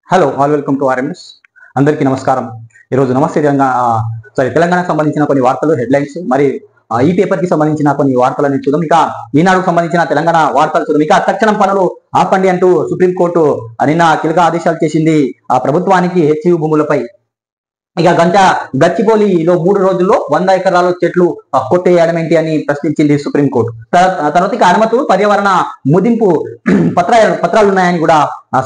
Hello all welcome to RMS. అందరికీ నమస్కారం. ఈరోజు నమస్తే తెలంగాణకు సంబంధించిన కొన్ని వార్తలు హెడ్లైన్స్ మరి ఈ పేపర్ కి సంబంధించిన కొన్ని వార్తలని చూద్దాం. ఇక ఈనాడుకు సంబంధించిన తెలంగాణ వార్తలు చూద్దాం. ఇక తక్షణం పనులు ఆపండి అంటూ సుప్రీంకోర్టు నిన్న కీలక ఆదేశాలు చేసింది ఆ ప్రభుత్వానికి హెచ్సియు భూములపై. ఇక గచ్చిబౌలిలో 3 రోజుల్లో 100 ఎకరాల చెట్లు కొట్టేయడం ఏంటి అని ప్రశ్నించింది సుప్రీంకోర్టు. తర్వాత ఇక అనుమతులు పర్యావరణ ముదింపు పత్రాలు ఉన్నాయని కూడా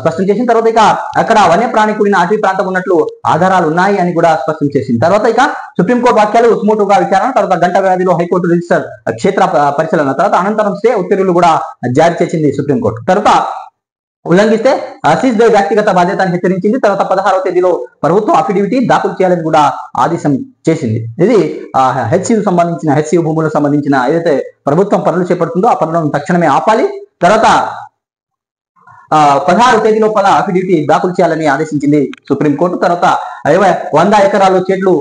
స్పష్టం చేసిన తర్వాత ఇక అక్కడ వన్యప్రాణి కూడిన అటవీ ప్రాంతం ఉన్నట్లు ఆధారాలు ఉన్నాయి అని కూడా స్పష్టం చేసింది. తర్వాత ఇక సుప్రీంకోర్టు వాక్యాలు సుమోటుగా విచారణ, తర్వాత గంట వ్యవధిలో హైకోర్టు రిజిస్టర్ క్షేత్ర పరిశీలన, తర్వాత అనంతరం స్టే ఉత్తర్వులు కూడా జారీ చేసింది సుప్రీంకోర్టు. తర్వాత ఉల్లంఘిస్తే సీజ్ వ్యక్తిగత బాధ్యతను హెచ్చరించింది. తర్వాత 16వ తేదీలో ప్రభుత్వం అఫిడవిటీ దాఖలు చేయాలని కూడా ఆదేశం చేసింది. ఇది హెచ్సియు భూములకు సంబంధించిన ఏదైతే ప్రభుత్వం పనులు చేపడుతుందో ఆ పనులను తక్షణమే ఆపాలి. తర్వాత 16వ తేదీ లోపల అఫిడవిటీ దాఖలు చేయాలని ఆదేశించింది సుప్రీంకోర్టు. తర్వాత 100 ఎకరాలు చెట్లు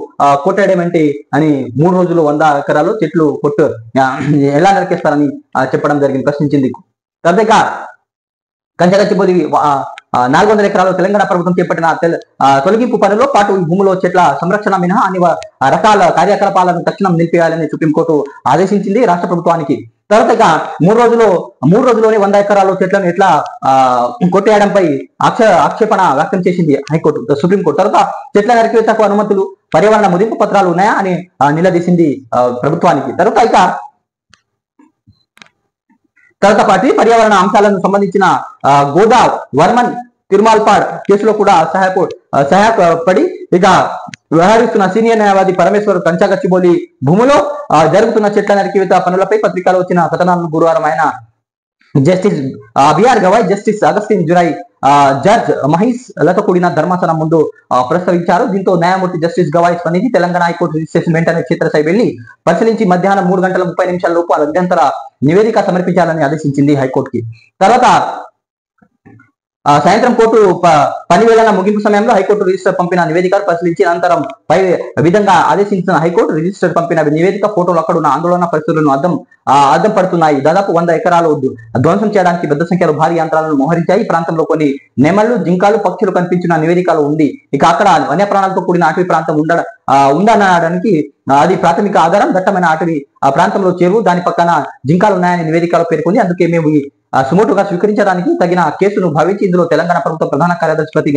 కొట్టేయడం ఏంటి అని 3 రోజులు 100 ఎకరాలు చెట్లు ఎలా నరికేస్తారని చెప్పడం జరిగింది, ప్రశ్నించింది. తర్వాత ఇక గచ్చిబౌలి 400 ఎకరాలు తెలంగాణ ప్రభుత్వం చేపట్టిన తొలగింపు పనిలో పాటు ఈ భూమిలో చెట్ల సంరక్షణ మినహా అన్ని రకాల కార్యకలాపాలను తక్షణం నిలిపేయాలని సుప్రీంకోర్టు ఆదేశించింది రాష్ట్ర ప్రభుత్వానికి. తర్వాత ఇక 3 రోజుల్లోనే 100 ఎకరాలు చెట్లను ఎట్లా కొట్టేయడంపై ఆక్షేపణ వ్యక్తం చేసింది సుప్రీంకోర్టు. తర్వాత చెట్ల నరికివేతకు అనుమతులు పర్యావరణ ముదింపు పత్రాలు ఉన్నాయా అని నిలదీసింది ప్రభుత్వానికి. తర్వాత పాటు పర్యావరణ అంశాలను సంబంధించిన గోదా వర్మన్ తిరుమల్పాడ్ కేసులో కూడా సహాయపడి ఇక వ్యవహరిస్తున్న సీనియర్ న్యాయవాది పరమేశ్వర్ గచ్చిబౌలి భూమిలో జరుగుతున్న చెట్ల నరికివేత పనులపై పత్రికలో వచ్చిన కథనాలను గురువారం ఆయన justice BR Gavai, justice Augustine జురై, జడ్జ్ మహేష్ లతో కూడిన ధర్మాసనం ముందు ప్రస్తావించారు. దీంతో న్యాయమూర్తి జస్టిస్ గవాయ్ స్పందించి తెలంగాణ హైకోర్టు రిజిస్ట్రేషన్ వెంటనే క్షేత్రస్థాయి వెళ్లి పరిశీలించి మధ్యాహ్నం 3 గంటల 30 నిమిషాల లోపు అభ్యంతర నివేదిక సమర్పించాలని ఆదేశించింది హైకోర్టుకి. తర్వాత సాయంత్రం కోర్టు పని వేళల ముగింపు సమయంలో హైకోర్టు రిజిస్టర్ పంపిన నివేదికను పరిశీలించి అనంతరం పై విధంగా ఆదేశించిన హైకోర్టు రిజిస్టర్ పంపిన నివేదిక ఫోటోలు అక్కడున్న ఆందోళన పరిస్థితులను అద్దం పడుతున్నాయి. దాదాపు 100 ఎకరాలు ధ్వంసం చేయడానికి పెద్ద సంఖ్యలో భారీ యంత్రాలను మోహరించాయి. ఈ ప్రాంతంలో కొన్ని నెమళ్లు, జింకలు, పక్షులు కనిపించిన నివేదికలో ఉంది. ఇక అక్కడ వన్యప్రాణాలతో కూడిన అటవీ ప్రాంతం ఉందనడానికి అది ప్రాథమిక ఆధారం. దట్టమైన అటవీ ప్రాంతంలో చెరువు, దాని పక్కన జింకలు ఉన్నాయని నివేదికలో పేర్కొంది. అందుకే మేము సుమోటుగా స్వీకరించడానికి తగిన కేసును భావించి ఇందులో తెలంగాణ ప్రభుత్వ ప్రధాన కార్యదర్శి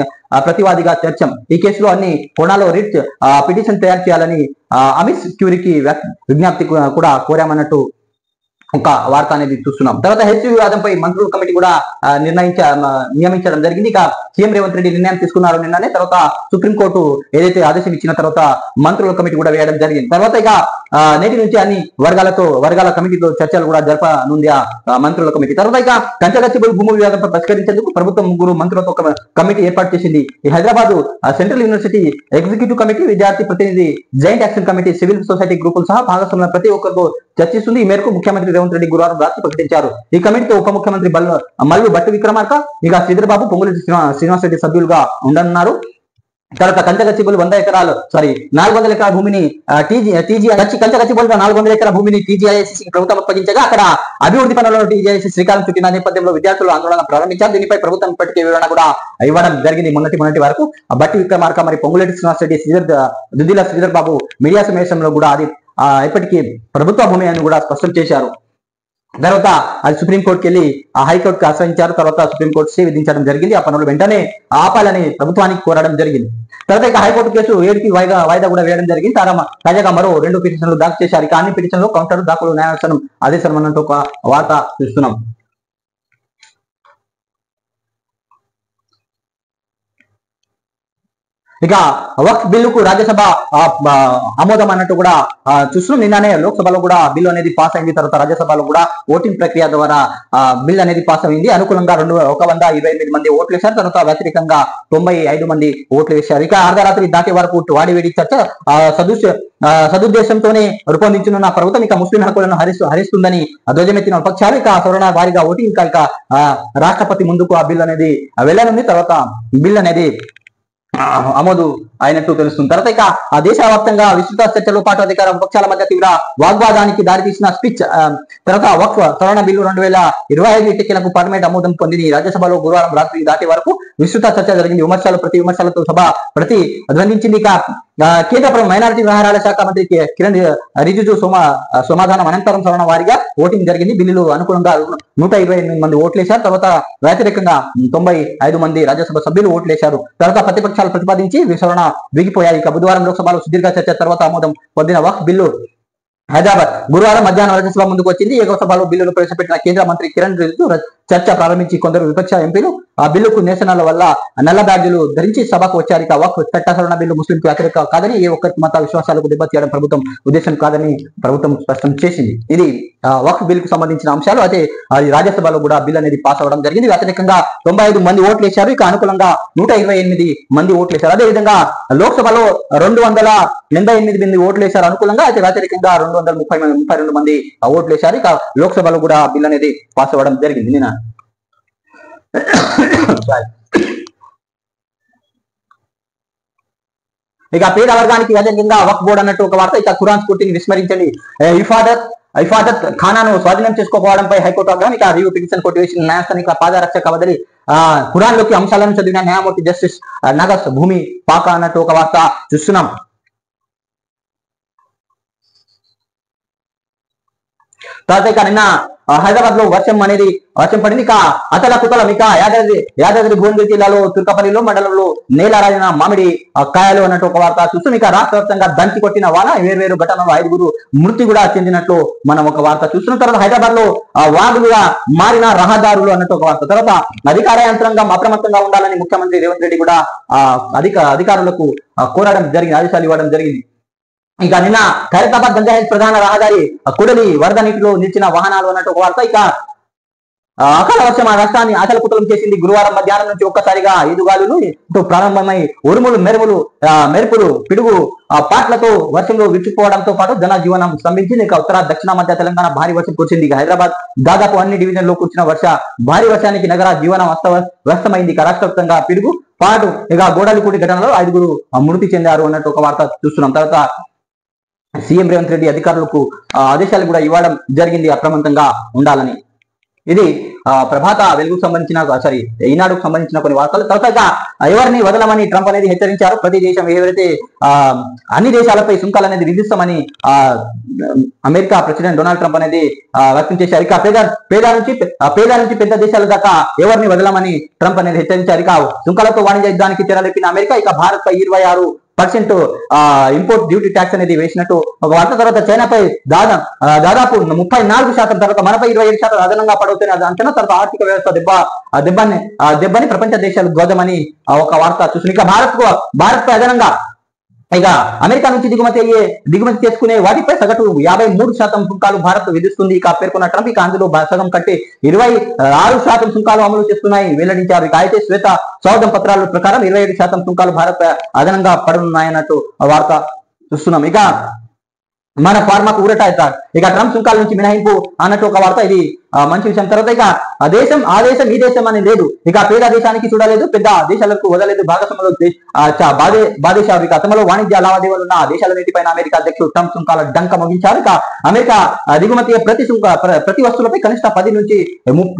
ప్రతివాదిగా చేర్చాం. ఈ కేసులో అన్ని కోణాల్లో రిట్ పిటిషన్ తయారు చేయాలని అమిస్ క్యూరీకి విజ్ఞప్తి కూడా కోరామన్నట్టు ఒక వార్త అనేది చూస్తున్నాం. తర్వాత హెచ్సియు వివాదంపై మంత్రుల కమిటీ కూడా నియమించడం జరిగింది. ఇక సీఎం రేవంత్ రెడ్డి నిర్ణయం తీసుకున్నారు నిన్ననే. తర్వాత సుప్రీంకోర్టు ఏదైతే ఆదేశం ఇచ్చిన తర్వాత మంత్రుల కమిటీ కూడా వేయడం జరిగింది. తర్వాత ఇక నేటి నుంచి అన్ని వర్గాల కమిటీతో చర్చలు కూడా జరపనుంది ఆ మంత్రుల కమిటీ. తర్వాత ఇక గచ్చిబౌలి భూమి వివాదంపై పరిష్కరించేందుకు ప్రభుత్వం 3 మంత్రులతో ఒక కమిటీ ఏర్పాటు చేసింది. ఈ Hyderabad central university executive committee, విద్యార్థి ప్రతినిధి joint action committee, civil society గ్రూపులు సహా భాగస్వాముల ప్రతి ఒక్కరితో చర్చిస్తుంది. ఈ మేరకు ముఖ్యమంత్రి రేవంత్ రెడ్డి గురువారం రాత్రి ప్రకటించారు. ఈ కమిటీతో ఉప ముఖ్యమంత్రి మల్లు భట్టి విక్రమార్క, ఇక శ్రీధర్ బాబు, పొంగులేటి శ్రీనివాసరెడ్డి సభ్యులుగా ఉండనున్నారు. తర్వాత గచ్చిబౌలి 400 ఎకరాల భూమిని గచ్చిబౌలి 400 ఎకరాల భూమిని టీజీఐఎస్సీ ప్రభుత్వం అప్పగించగా అక్కడ అభివృద్ధి పనులను టీజీఐఎస్సీ శ్రీకారం చుట్టిన నేపథ్యంలో విద్యార్థులు ఆందోళన ప్రారంభించారు. దీనిపై ప్రభుత్వం ఇప్పటికే వివరణ కూడా ఇవ్వడం జరిగింది. మొన్నటి వరకు భట్టి విక్రమార్క మరి పొంగులేటి శ్రీనివాసరెడ్డి దుద్దిల శ్రీధర్ బాబు మీడియా సమావేశంలో కూడా అది ఇప్పటికీ ప్రభుత్వ భూమి అని కూడా స్పష్టం చేశారు. తర్వాత అది సుప్రీంకోర్టుకి వెళ్ళి హైకోర్టుకి ఆశ్రయించారు. తర్వాత సుప్రీంకోర్టు స్టే విధించడం జరిగింది. ఆ పనులు వెంటనే ఆపాలని ప్రభుత్వానికి కోరడం జరిగింది. తర్వాత ఇక హైకోర్టు కేసు 7కి వాయిదా కూడా వేయడం జరిగింది. తాజాగా మరో 2 పిటిషన్లు దాఖలు చేశారు. ఇక అన్ని పిటిషన్లు కౌంటర్ దాఖలు న్యాయస్థానం ఆదేశం అన్నట్టు ఒక వార్త చూస్తున్నాం. ఇక వక్ఫ్ బిల్లుకు రాజ్యసభ ఆమోదం అన్నట్టు కూడా చూస్తున్నాం. నిన్ననే లోక్సభలో కూడా బిల్లు అనేది పాస్ అయింది. తర్వాత రాజ్యసభలో కూడా ఓటింగ్ ప్రక్రియ ద్వారా బిల్ అనేది పాస్ అయింది. అనుకూలంగా 128 మంది ఓట్లు వేశారు. తర్వాత వ్యతిరేకంగా 95 మంది ఓట్లు వేశారు. ఇక అర్ధరాత్రి దాటే వరకు వాడివేడి చర్చ సదుద్దేశంతోనే రూపొందించనున్న ప్రభుత్వం ఇక ముస్లిం హక్కులను హరిస్తుందని ధ్వజమెత్తిన పక్షాలు ఇక సవరణ వారిగా ఓటింగ్ ఇక రాష్ట్రపతి ముందుకు ఆ బిల్ అనేది వెళ్ళనుంది. తర్వాత బిల్ అనేది ఆమోదు అయినట్టు తెలుస్తుంది. తర్వాత ఇక ఆ దేశవ్యాప్తంగా విస్తృత చర్చలు పాటు అధికార పక్షాల మధ్య తీవ్ర వాగ్వాదానికి దారితీసిన స్పీచ్ తర్వాత వక్ఫ్ సవరణ బిల్లు 2025 ఎన్నికలకు పార్లమెంట్ ఆమోదం పొందింది. రాజ్యసభలో గురువారం రాత్రి దాటే వరకు విస్తృత చర్చ జరిగింది. ప్రతి విమర్శలతో సభ ప్రతిధ్వనించింది. ఇక కేంద్ర మైనారిటీ వ్యవహారాల శాఖ మంత్రి కిరణ్ రిజిజు సమాధానం అనంతరం సవరణ వారీగా ఓటింగ్ జరిగింది. బిల్లులు అనుకూలంగా 128 మంది ఓట్లేశారు. తర్వాత వ్యతిరేకంగా 95 మంది రాజ్యసభ సభ్యులు ఓట్లేశారు. తర్వాత ప్రతిపక్షాలు ప్రతిపాదించి విసరణ వీగిపోయాయి. ఇక బుధవారం లోక్సభలో సుదీర్ఘ చర్చ తర్వాత ఆమోదం పొందిన వక్ఫ్ బిల్లు హైదరాబాద్ గురువారం మధ్యాహ్నం రాజ్యసభ ముందుకు వచ్చింది. ఏకసభలో బిల్లును ప్రవేశపెట్టిన కేంద్ర మంత్రి కిరణ్ రిజిజు చర్చ ప్రారంభించి కొందరు విపక్ష ఎంపీలు ఆ బిల్లుకు నిరసనల వల్ల నల్ల బ్యాడ్జీలు ధరించి సభకు వచ్చారు. ఇక వక్ఫ్ చట్ట సవరణ బిల్లు ముస్లింకు వ్యతిరేక కాదని, ఏ ఒక్కరికి మత విశ్వాసాలకు దెబ్బతీయడం ప్రభుత్వం ఉద్దేశం కాదని ప్రభుత్వం స్పష్టం చేసింది. ఇది వక్ఫ్ బిల్లుకు సంబంధించిన అంశాలు. అయితే అది రాజ్యసభలో కూడా బిల్ అనేది పాస్ అవ్వడం జరిగింది. వ్యతిరేకంగా 95 మంది ఓట్లు వేశారు. ఇక అనుకూలంగా 128 మంది ఓట్లు వేశారు. అదేవిధంగా లోక్సభలో 288 మంది ఓట్లు వేశారు అనుకూలంగా. అయితే వ్యతిరేకంగా 232 మంది ఓట్లు వేశారు. ఇక లోక్సభలో కూడా బిల్ అనేది పాస్ అవ్వడం జరిగింది. నిన్న ఇక పేద వర్గానికి వ్యతిరేకంగా వక్ఫ్ బోర్డు అన్నట్టు ఒక వార్త. ఇక ఖురాన్ స్ఫూర్తిని విస్మరించండి, ఇఫాదత్ ఖానాను స్వాధీనం చేసుకోకపోవడంపై హైకోర్టు ఆగ్రహం. ఇక రివ్యూ పిటిషన్ కోర్టు వేసిన న్యాయస్థానిక పాదరక్షక బదిలీ ఖురాన్ లోకి అంశాలను చదివిన న్యాయమూర్తి జస్టిస్ నగస్ భూమి పాక అన్నట్టు ఒక వార్త చూస్తున్నాం. తర్వాత ఇక నిన్న హైదరాబాద్ లో వర్షం పడింది. ఇక అతల కుతలం. ఇక యాదాద్రి భువనగిరి జిల్లాలో తుర్కపల్లిలో మండలంలో నేలరాలిన మామిడి కాయలు అన్నట్టు ఒక వార్త చూస్తాం. ఇక రాష్ట్ర వ్యాప్తంగా దంచి కొట్టిన వాన, వేర్వేరు ఘటనలో 5 మృతి కూడా చెందినట్లు మనం ఒక వార్త చూస్తున్నాం. తర్వాత హైదరాబాద్ లో వాగులుగా మారిన రహదారులు అన్నట్టు ఒక వార్త. తర్వాత అధికార యంత్రాంగం అప్రమత్తంగా ఉండాలని ముఖ్యమంత్రి రేవంత్ రెడ్డి కూడా అధికారులకు కోరడం జరిగింది, ఆదేశాలు ఇవ్వడం జరిగింది. ఇక నిన్న ఖైరతాబాద్ గంజాహిల్స్ ప్రధాన రహదారి కుడలి వరద నీటిలో నిలిచిన వాహనాలు అన్నట్టు ఒక వార్త. ఇక అకాల వర్షం ఆ రాష్ట్రాన్ని ఆకలకుతలం చేసింది. గురువారం మధ్యాహ్నం నుంచి ఒక్కసారిగా ఈదుగాలులు ప్రారంభమై ఉరుములు మెరుపులు పిడుగు పాట్లతో వర్షంలో విచ్చుకోవడంతో పాటు జనజీవనం స్తంభించింది. ఇక ఉత్తర దక్షిణ మధ్య తెలంగాణ భారీ వర్షం కురిసింది. ఇక హైదరాబాద్ దాదాపు అన్ని డివిజన్లో కురిసిన భారీ వర్షానికి నగర జీవనం వ్యస్తమైంది. ఇక రాష్ట్ర వ్యాప్తంగా పిడుగు పాటు ఇక గోడలికూడి ఘటనలో 5 మృతి చెందారు అన్నట్టు ఒక వార్త చూస్తున్నాం. తర్వాత సీఎం రేవంత్ రెడ్డి అధికారులకు ఆదేశాలు కూడా ఇవ్వడం జరిగింది, అప్రమత్తంగా ఉండాలని. ఇది ప్రభాత వెలుగుకు సంబంధించిన ఈనాడుకు సంబంధించిన కొన్ని వార్తలు. తర్వాత ఎవరిని వదలమని ట్రంప్ అనేది హెచ్చరించారు. ప్రతి దేశం ఎవరైతే అన్ని దేశాలపై సుంకాలు అనేది విధిస్తామని అమెరికా ప్రెసిడెంట్ డొనాల్డ్ ట్రంప్ అనేది వ్యక్తం చేశారు. ఇక పేద నుంచి పెద్ద దేశాల దాకా ఎవరిని వదలమని ట్రంప్ అనేది హెచ్చరించారు. ఇక సుంకాలతో వాణిజ్య యుద్ధానికి తెరలేపిన అమెరికా ఇక భారత్ పై 26% ఇంపోర్ట్ డ్యూటీ ట్యాక్స్ అనేది వేసినట్టు ఒక వార్త. తర్వాత చైనాపై దాదాపు 34%, తర్వాత మనపై 27% అదనంగా పడవుతున్న అంచనా. తర్వాత ఆర్థిక వ్యవస్థ దెబ్బని ప్రపంచ దేశాలు గోదమని ఒక వార్త చూస్తుంది. ఇక భారత్ పై అదనంగా ఇక అమెరికా నుంచి దిగుమతి చేసుకునే వాటిపై సగటు 53% సుంకాలు భారత్ విధిస్తుంది ఇక పేర్కొన్న ట్రంప్. ఇక అందులో సగం కంటే 26% సుంకాలు అమలు చేస్తున్నాయి వెల్లడించారు. ఇక అయితే శ్వేత సౌధం పత్రాల ప్రకారం 27% సుంకాలు భారత్ పై అదనంగా పడనున్నాయన్నట్టు వార్త చూస్తున్నాం. ఇక మన ఫార్మాకు ఊరట ఇక ట్రంప్ సుంకాల నుంచి మినహాయింపు అన్నట్టు ఒక వార్త. ఇది మంచి విషయం. తర్వాత ఇక ఆ దేశం ఈ దేశం అని లేదు. ఇక పేద దేశానికి చూడలేదు, పెద్ద దేశాలకు వదలలేదు, భాగస్వాములు బాధేశారు. ఇక అతనిలో వాణిజ్య లావాదేవీలు ఉన్న దేశాల నీటిపైన అమెరికా అధ్యక్షుడు ట్రంప్ సుంకాల డంక ముగించారు. ఇక అమెరికా దిగుమతి ప్రతి వస్తువులపై కనిష్ట 10 నుంచి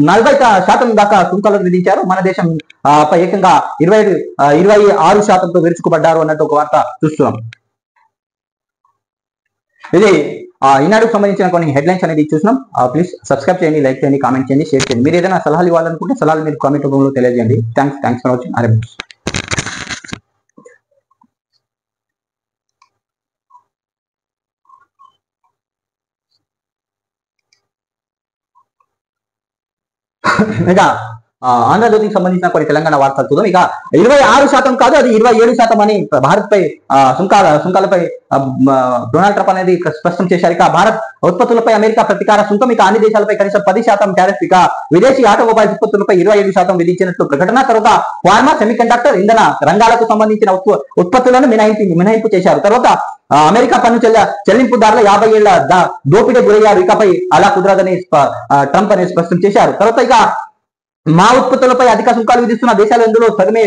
40% దాకా సుంకాలను విధించారు. మన దేశం పై ఏకంగా 26%తో విరుచుకుపడ్డారు అన్నట్టు ఒక వార్త చూస్తున్నాం. ఇది ఈనాడుకు సంబంధించిన కొన్ని హెడ్లైన్స్ అనేది చూసినాం. ప్లీజ్ సబ్స్క్రైబ్ చేయండి, లైక్ చేయండి, కామెంట్ చేయండి, షేర్ చేయండి. మీరు ఏదైనా సలహాలు ఇవ్వాలనుకుంటే సలహాలు మీరు కామెంట్ రూపంలో తెలియజేయండి. Thanks for watching. ఇక ఆంధ్రజ్యోతికి సంబంధించిన కొన్ని తెలంగాణ వార్తలు చూద్దాం. ఇక 26% కాదు, అది 27% అని భారత్ పై సుంకాలపై డొనాల్డ్ ట్రంప్ అనేది స్పష్టం చేశారు. ఇక భారత్ ఉత్పత్తులపై అమెరికా ప్రతీకార సుంకం. ఇక అన్ని దేశాలపై కనీసం 10% టారిఫ్. ఇక విదేశీ ఆటోమొబైల్ ఉత్పత్తులపై 25% విధించినట్లు ప్రకటన. తర్వాత ఫార్మా, సెమీకండక్టర్, ఇంధన రంగాలకు సంబంధించిన ఉత్పత్తులను మినహాయింపు చేశారు. తర్వాత అమెరికా పన్ను చెల్లింపుదారుల 50 ఏళ్ల దోపిడీ గురయ్యారు. ఇకపై అలా కుదరదని ట్రంప్ అనేది స్పష్టం చేశారు. తర్వాత ఇక మా ఉత్పత్తులపై అధిక సుంకాలు విధిస్తున్న దేశాలు ఇందులో సగమే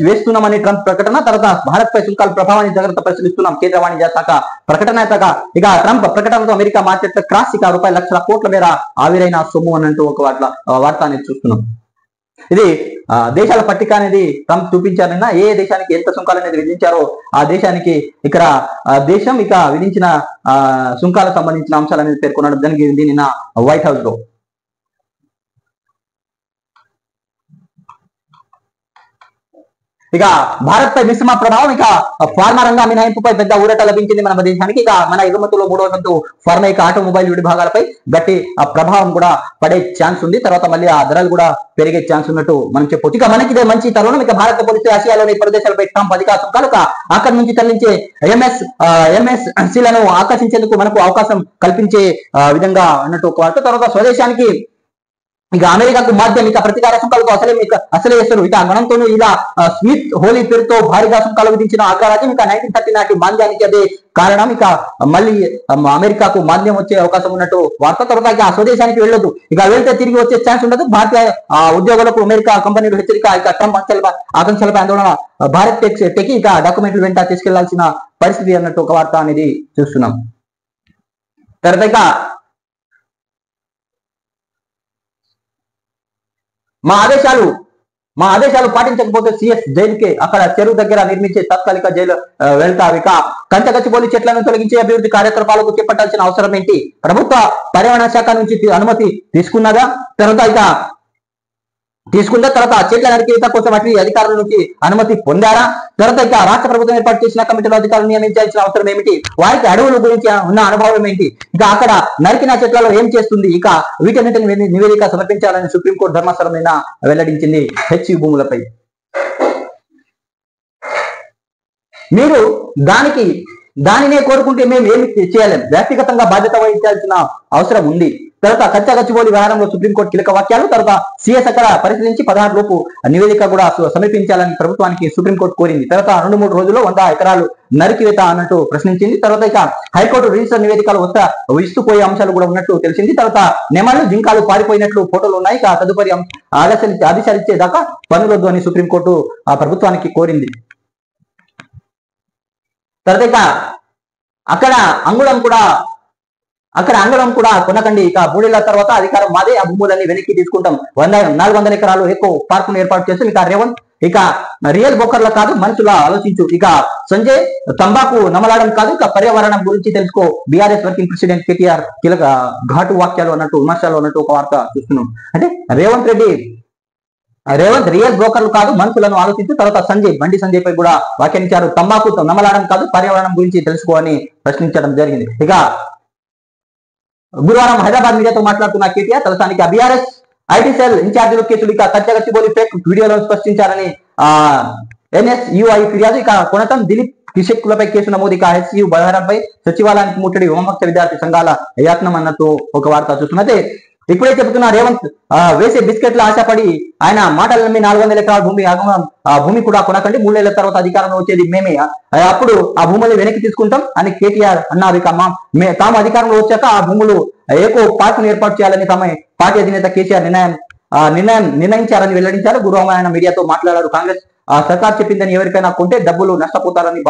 వేస్తున్నామని ట్రంప్ ప్రకటన. తర్వాత భారత్ పై సుంకాల ప్రభావాన్ని జాగ్రత్త పరిశీలిస్తున్నాం కేంద్ర వాణిజ్య శాఖ ప్రకటన. ఇక ట్రంప్ ప్రకటనతో అమెరికా మార్కెట్ క్రాస్ ఇక రూపాయల లక్షల కోట్ల మేర ఆవిరైన సొమ్ము అన్నట్టు ఒక వార్త అనేది చూస్తున్నాం. ఇది దేశాల పట్టిక అనేది ట్రంప్ చూపించారు. నిన్న ఏ దేశానికి ఎంత సుంకాలు అనేది విధించారో ఆ దేశానికి ఇక్కడ దేశం ఇక విధించిన సుంకాలకు సంబంధించిన అంశాలు అనేది పేర్కొనడం జరిగింది నిన్న వైట్ హౌస్ లో. ఇక భారత్ పై మిశ్రమ ప్రభావం. ఇక ఫార్మా రంగ మినహాయింపుపై పెద్ద ఊరట లభించింది మన దేశానికి. ఇక మన ఎగుమతుల్లో 3వ వంతు ఫార్మా ఇక ఆటోమొబైల్ విడిభాగాలపై గట్టి ప్రభావం కూడా పడే ఛాన్స్ ఉంది. తర్వాత మళ్ళీ ఆ ధరలు కూడా పెరిగే ఛాన్స్ ఉన్నట్టు మనం చెప్పొచ్చు. ఇక మనకి ఇదే మంచి తరుణం. ఇక భారత్ పోలిస్తే ఆసియాలోని ప్రదేశాలపై ట్రంప్ అధిక సుంకాలు అక్కడి నుంచి తరలించే ఎంఎస్సీలను ఆకర్షించేందుకు మనకు అవకాశం కల్పించే విధంగా అన్నట్టు ఒక వార్త. తర్వాత స్వదేశానికి ఇక అమెరికాకు మాధ్యమిక ప్రతీకార సుంకాలకు అసలే వేస్తారు. ఇక గణంతోనూ ఇలా స్మిత్ హోలీ పేరుతో భారీగా సుంకాలు విధించిన అగ్రరాజ్యం ఇక 1930 నాటి మాంద్యానికి అదే కారణం. ఇక మళ్ళీ అమెరికాకు మాంద్యం వచ్చే అవకాశం ఉన్నట్టు వార్త. తర్వాత ఇక స్వదేశానికి వెళ్ళొద్దు. ఇక వెళ్తే తిరిగి వచ్చే ఛాన్స్ ఉండదు. భారతీయ ఉద్యోగులకు అమెరికా కంపెనీలు హెచ్చరిక. ఇక ట్రంప్ ఆకాంక్షలపై ఆందోళన. భారత్ టెక్ ఇక డాక్యుమెంట్లు వెంట తీసుకెళ్లాల్సిన పరిస్థితి అన్నట్టు ఒక వార్త అనేది చూస్తున్నాం. తర్వాత ఇక మా ఆదేశాలు పాటించకపోతే సిఎస్ జైలుకే. అక్కడ చెరువు దగ్గర నిర్మించే తాత్కాలిక జైలు వెళ్తారు. ఇక కంచగచ్చిబౌలి చెట్లను తొలగించే అభివృద్ధి కార్యకలాపాలకు చేపట్టాల్సిన అవసరం ఏంటి? ప్రభుత్వ పర్యావరణ శాఖ నుంచి అనుమతి తీసుకున్నదా? తర్వాత చెట్ల నరికేత కోసం అటు అధికారుల నుంచి అనుమతి పొందారా? తర్వాత ఇక రాష్ట్ర ప్రభుత్వం ఏర్పాటు చేసిన కమిటీలో అధికారులు నియమించాల్సిన అవసరం ఏమిటి? వారికి అడవుల గురించి ఉన్న అనుభవం ఏంటి? ఇక అక్కడ నరికిన చెట్లలో ఏం చేస్తుంది? ఇక వీటన్నిటిని నివేదిక సమర్పించాలని సుప్రీంకోర్టు ధర్మాసనం నిన్న వెల్లడించింది హెచ్యు భూములపై. మీరు దానినే కోరుకుంటే మేము ఏమి చేయలేం. వ్యక్తిగతంగా బాధ్యత వహించాల్సిన అవసరం ఉంది. తర్వాత కచ్చగచ్చిబౌలి వ్యవహారంలో సుప్రీంకోర్టు కీలక వాక్యాలు. తర్వాత సిఎస్ అక్కడ పరిశీలించి 16 లోపు నివేదిక కూడా సమర్పించాలని ప్రభుత్వానికి సుప్రీంకోర్టు కోరింది. తర్వాత 2-3 రోజుల్లో 100 ఎకరాలు నరికివేత అన్నట్టు ప్రశ్నించింది. తర్వాత ఇక హైకోర్టు రిజిస్టర్ నివేదికలు విస్తుపోయే అంశాలు కూడా ఉన్నట్టు తెలిసింది. తర్వాత నెమళ్ళు జింకాలు పారిపోయినట్లు ఫోటోలు ఉన్నాయి. ఇక తదుపరి ఆదేశాలు ఇచ్చేదాకా పనులొద్దు అని సుప్రీంకోర్టు ప్రభుత్వానికి కోరింది. తర్వాత ఇక అక్కడ అంగుళం కూడా కొనకండి. ఇక 3 ఏళ్ల తర్వాత అధికారం మాదే. ఆ భూములన్నీ వెనక్కి తీసుకుంటాం. 400 ఎకరాలు ఎక్కువ పార్కును ఏర్పాటు చేస్తాం. ఇక రేవంత్ ఇక రియల్ బొక్కర్ల కాదు మనుషుల ఆలోచించు. ఇక సంజయ్ తంబాకు నమలాడం కాదు. ఇక పర్యావరణం గురించి తెలుసుకో. బీఆర్ఎస్ వర్కింగ్ ప్రెసిడెంట్ కేటీఆర్ కీలక ఘాటు వాక్యాలు అన్నట్టు విమర్శలు అన్నట్టు ఒక వార్త చూస్తున్నాం. అంటే రేవంత్ రియల్ బ్రోకర్లు కాదు మనుషులను ఆలోచించు. తర్వాత బండి సంజయ్ పై కూడా వ్యాఖ్యానించారు. తంబాకు నమలాడం కాదు పర్యావరణం గురించి తెలుసుకో అని ప్రశ్నించడం జరిగింది. ఇక గురువారం హైదరాబాద్ మీడియాతో మాట్లాడుతున్న కేటీఆర్ తలసానికి బీఆర్ఎస్ ఐటీ సెల్ ఇన్ఛార్జీలు కేసులు ఇక కచ్చగచ్చిబౌలి ఫేక్ వీడియోలను స్పష్టించారని ఎన్ఎస్యుఐ ఫిర్యాదు. ఇక కొనతం దిలీప్ కిషక్లపై కేసు నమోదు. ఇక హెచ్యు బలహారంపై సచివాలయానికి ముట్టడి విమర్శ విద్యార్థి సంఘాల యత్నం అన్నట్టు ఒక వార్త చూస్తున్నదే. ఇప్పుడే చెబుతున్న రేవంత్ వేసే బిస్కెట్ల ఆశపడి ఆయన మాటలు నమ్మి 400 ఎకరాల భూమి కూడా కొనకండి. 3 ఏళ్ల తర్వాత అధికారంలో వచ్చేది మేమే. అప్పుడు ఆ భూములు వెనక్కి తీసుకుంటాం అని కేటీఆర్ అన్నారు. ఇక తాము అధికారంలో వచ్చాక ఆ భూములు ఏకో పార్కును ఏర్పాటు చేయాలని తమ పార్టీ అధినేత కేసీఆర్ నిర్ణయించారని వెల్లడించారు. గురువారం ఆయన మీడియాతో మాట్లాడారు. కాంగ్రెస్ సర్కార్ చెప్పిందని ఎవరికైనా కొంటే డబ్బులు నష్టపోతారని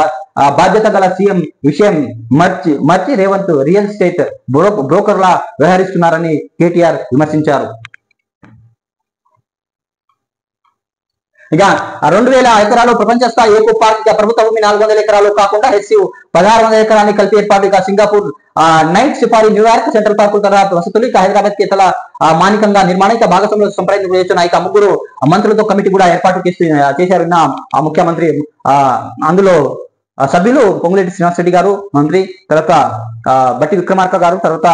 బాధ్యత గల సీఎం విషయం మర్చి రేవంత్ రియల్ ఎస్టేట్ బ్రోకర్లా వ్యవహరిస్తున్నారని కేటీఆర్ విమర్శించారు. ఇక 2000 ఎకరాలు ప్రపంచ స్థాయి ఏకో పార్క్. ప్రభుత్వ భూమి 400 ఎకరాలు కాకుండా హెచ్యు 1600 ఎకరాన్ని కలిపి ఏర్పాటు. ఇక Singapore night safari, New York central park తర్వాత వసతులు. ఇక హైదరాబాద్ కి తల మానికంగా నిర్మాణం. ఇక భాగస్వామ్య సంప్రదింపులు చేస్తున్న ఇక 3 మంత్రులతో కమిటీ కూడా ఏర్పాటు చేశారు ఆ ముఖ్యమంత్రి. అందులో సభ్యులు పొంగులేటి శ్రీనివాసరెడ్డి గారు మంత్రి, తర్వాత బట్టి విక్రమార్క గారు, తర్వాత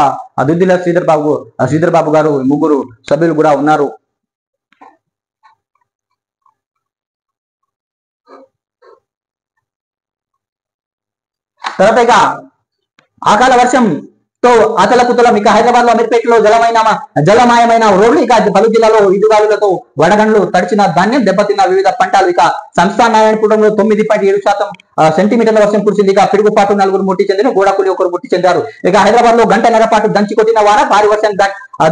దుద్దిల శ్రీధర్ బాబు గారు 3 సభ్యులు కూడా ఉన్నారు. తర్వాత ఇక అకాల వర్షంతో అతలకుతలం. ఇక హైదరాబాద్ లో అమీర్పేటలో జలమయమైన రోడ్లు. ఇక పలు జిల్లాలో ఈదుగాలులతో వడగండ్లు తడిచిన ధాన్యం దెబ్బతిన్న వివిధ పంటలు. ఇక సంస్థ నారాయణపురంలో 9.7% సెంటీమీటర్ల వర్షం కురిసింది. ఇక పిడుగుపాటు 4 మృతి చెందిన, గోడకులి 1 మృతి చెందారు. ఇక హైదరాబాద్ లో గంటన్నర పాటు దంచి కొట్టిన వాన భారీ వర్షం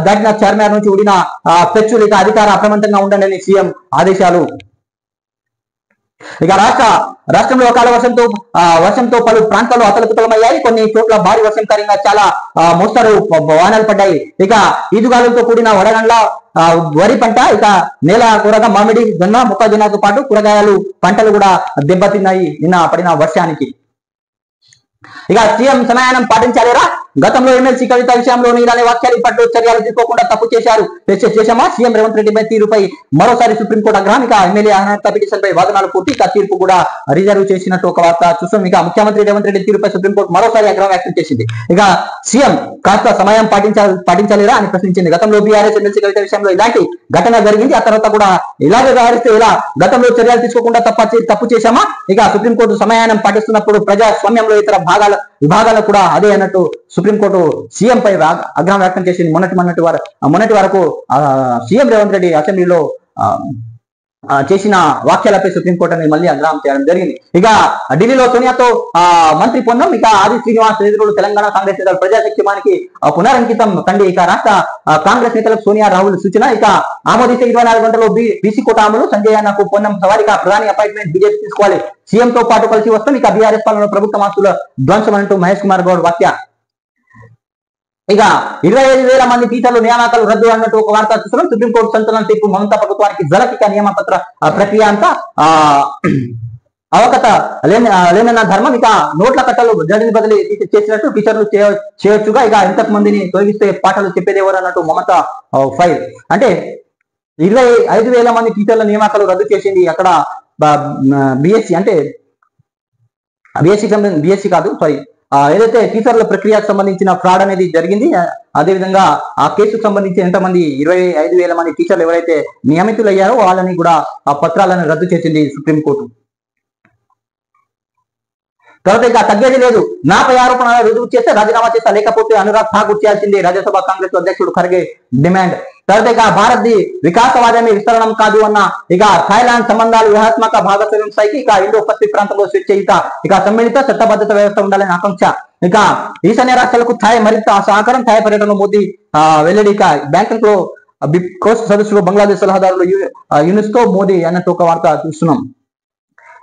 దాటిన చార్మినార్ నుంచి ఊడిన పెచ్చులు ఇక అధికార అప్రమత్తంగా ఉండండి సీఎం ఆదేశాలు. ఇక రాష్ట్రంలో అకాల వర్షంతో పలు ప్రాంతాల్లో అతలకుతలమయ్యాయి. కొన్ని చోట్ల భారీ వర్షం కారణంగా చాలా మోస్తరు వానలు పడ్డాయి. ఇక ఈదుగాలులతో కూడిన వడగండ్ల వరి పంట, ఇక నేల కూరగా మామిడి, జొన్న, మొక్కజొన్నతో పాటు కూరగాయలు పంటలు కూడా దెబ్బతిన్నాయి నిన్న పడిన వర్షానికి. ఇక సీఎం సమయానం పాటించాలేరా? గతంలో ఎమ్మెల్సీ కవిత విషయంలోని ఇలానే వాక్యాలు ఇప్పట్లో చర్యలు తీసుకోకుండా తప్పు చేశామా? సీఎం రేవంత్ రెడ్డిపై తీరుపై మరోసారి సుప్రీంకోర్టు ఆగ్రహం. ఇక ఎమ్మెల్యే అర్హత పిటిషన్ పై వాదనలు పూర్తి. ఇక తీర్పు కూడా రిజర్వ్ చేసినట్టు ఒక వార్త చూస్తాం. ఇక ముఖ్యమంత్రి రేవంత్ రెడ్డి తీరుపై సుప్రీంకోర్టు మరోసారి ఆగ్రహం వ్యక్తం చేసింది. ఇక సీఎం కాస్త సమయం పాటించాలేరా అని ప్రశ్నించింది. గతంలో బీఆర్ఎస్ ఎమ్మెల్సీ కవిత విషయంలో ఇలాంటి ఘటన జరిగింది. ఆ తర్వాత కూడా ఇలాగే వ్యవహరిస్తే ఇలా గతంలో చర్యలు తీసుకోకుండా తప్పు చేశామా? ఇక సుప్రీంకోర్టు సమయానం పాటిస్తున్నప్పుడు ప్రజాస్వామ్యంలో ఇతర విభాగాలకు కూడా అదే అన్నట్టు సుప్రీంకోర్టు సీఎం పై ఆగ్రహం వ్యక్తం చేసింది. మొన్నటి వరకు సీఎం రేవంత్ రెడ్డి అసెంబ్లీలో చేసిన వాక్యాలపై సుప్రీంకోర్టు అనేది మళ్ళీ ఆగ్రహం చేయడం జరిగింది. ఇక ఢిల్లీలో సోనియాతో మంత్రి పొన్నం, ఇక ఆది శ్రీనివాస్ ఎదురుడు తెలంగాణ కాంగ్రెస్ నేతలు ప్రజాశక్తిమానికి పునరంకితం కండి. ఇక రాష్ట్ర కాంగ్రెస్ నేతలకు సోనియా రాహుల్ సూచన. ఇక ఆమోదిస్తే 24 గంటల్లో బీసీ కోట అమలు. సంజయ్ అన్నకు పొన్నం సవారిగా ప్రధాని అపాయింట్మెంట్ బీజేపీ తీసుకోవాలి. సీఎం తో పాటు కలిసి వస్తాం. ఇక బీఆర్ఎస్ పాలనలో ప్రభుత్వ ఆస్తుల ధ్వంసం అంటూ మహేష్ కుమార్ గౌడ్ వ్యాఖ్య. ఇక 25,000 మంది టీచర్లు నియామకాలు రద్దు అన్నట్టు ఒక వార్త చూస్తున్నాం. సుప్రీంకోర్టు సంచలన తీర్పు మమతా ప్రభుత్వానికి జలకిక నియామపత్ర ప్రక్రియ అంతా అవకత లేనన్న ధర్మం. ఇక నోట్ల కట్టలు జడ్జిని బదిలీ చేసినట్టు టీచర్లు చేయొచ్చుగా. ఇక ఇంతకు మందిని తొలగిస్తే పాఠాలు చెప్పేది ఎవరు అన్నట్టు మమతా ఫైల్. అంటే 25,000 మంది టీచర్ల నియామకాలు రద్దు చేసింది. అక్కడ బిఎస్సి అంటే బిఎస్సి కాదు సారీ ఏదైతే టీచర్ల ప్రక్రియకు సంబంధించిన ఫ్రాడ్ అనేది జరిగింది. అదేవిధంగా ఆ కేసుకు సంబంధించి ఎంతమంది 25,000 మంది టీచర్లు ఎవరైతే నియమితులయ్యారో వాళ్ళని కూడా ఆ పత్రాలను రద్దు చేసింది సుప్రీంకోర్టు. తర్వాత ఇక తగ్గేది లేదు. నాపై ఆరోపణలు రుజువు చేస్తే రాజీనామా చేస్తా, లేకపోతే అనురాగ్ ఠాకూర్ చేయాల్సిందే రాజ్యసభ కాంగ్రెస్ అధ్యక్షుడు ఖర్గే డిమాండ్. తర్వాత ఇక భారత్ వికాసవాదమే విస్తరణం కాదు అన్న. ఇక థాయిలాండ్ సంబంధాలు వ్యూహాత్మక భాగస్వామ్యం స్థాయికి. ఇక ఇండో పసిఫిక్ ప్రాంతంలో స్వేచ్ఛయుత ఇక సమ్మిళిత చట్టబద్ధత వ్యవస్థ ఉండాలని ఆకాంక్ష. ఇక ఈశాన్య రాష్ట్రాలకు థాయ్ మరింత సహకారం. థాయ్ పర్యటనలో మోదీ వెల్లడి. ఇక బ్యాంకాక్ లో బిప్కోస్ సదస్సులో బంగ్లాదేశ్ సలహాదారులు యూనిస్తో మోదీ అన్నట్టు ఒక వార్త చూస్తున్నాం.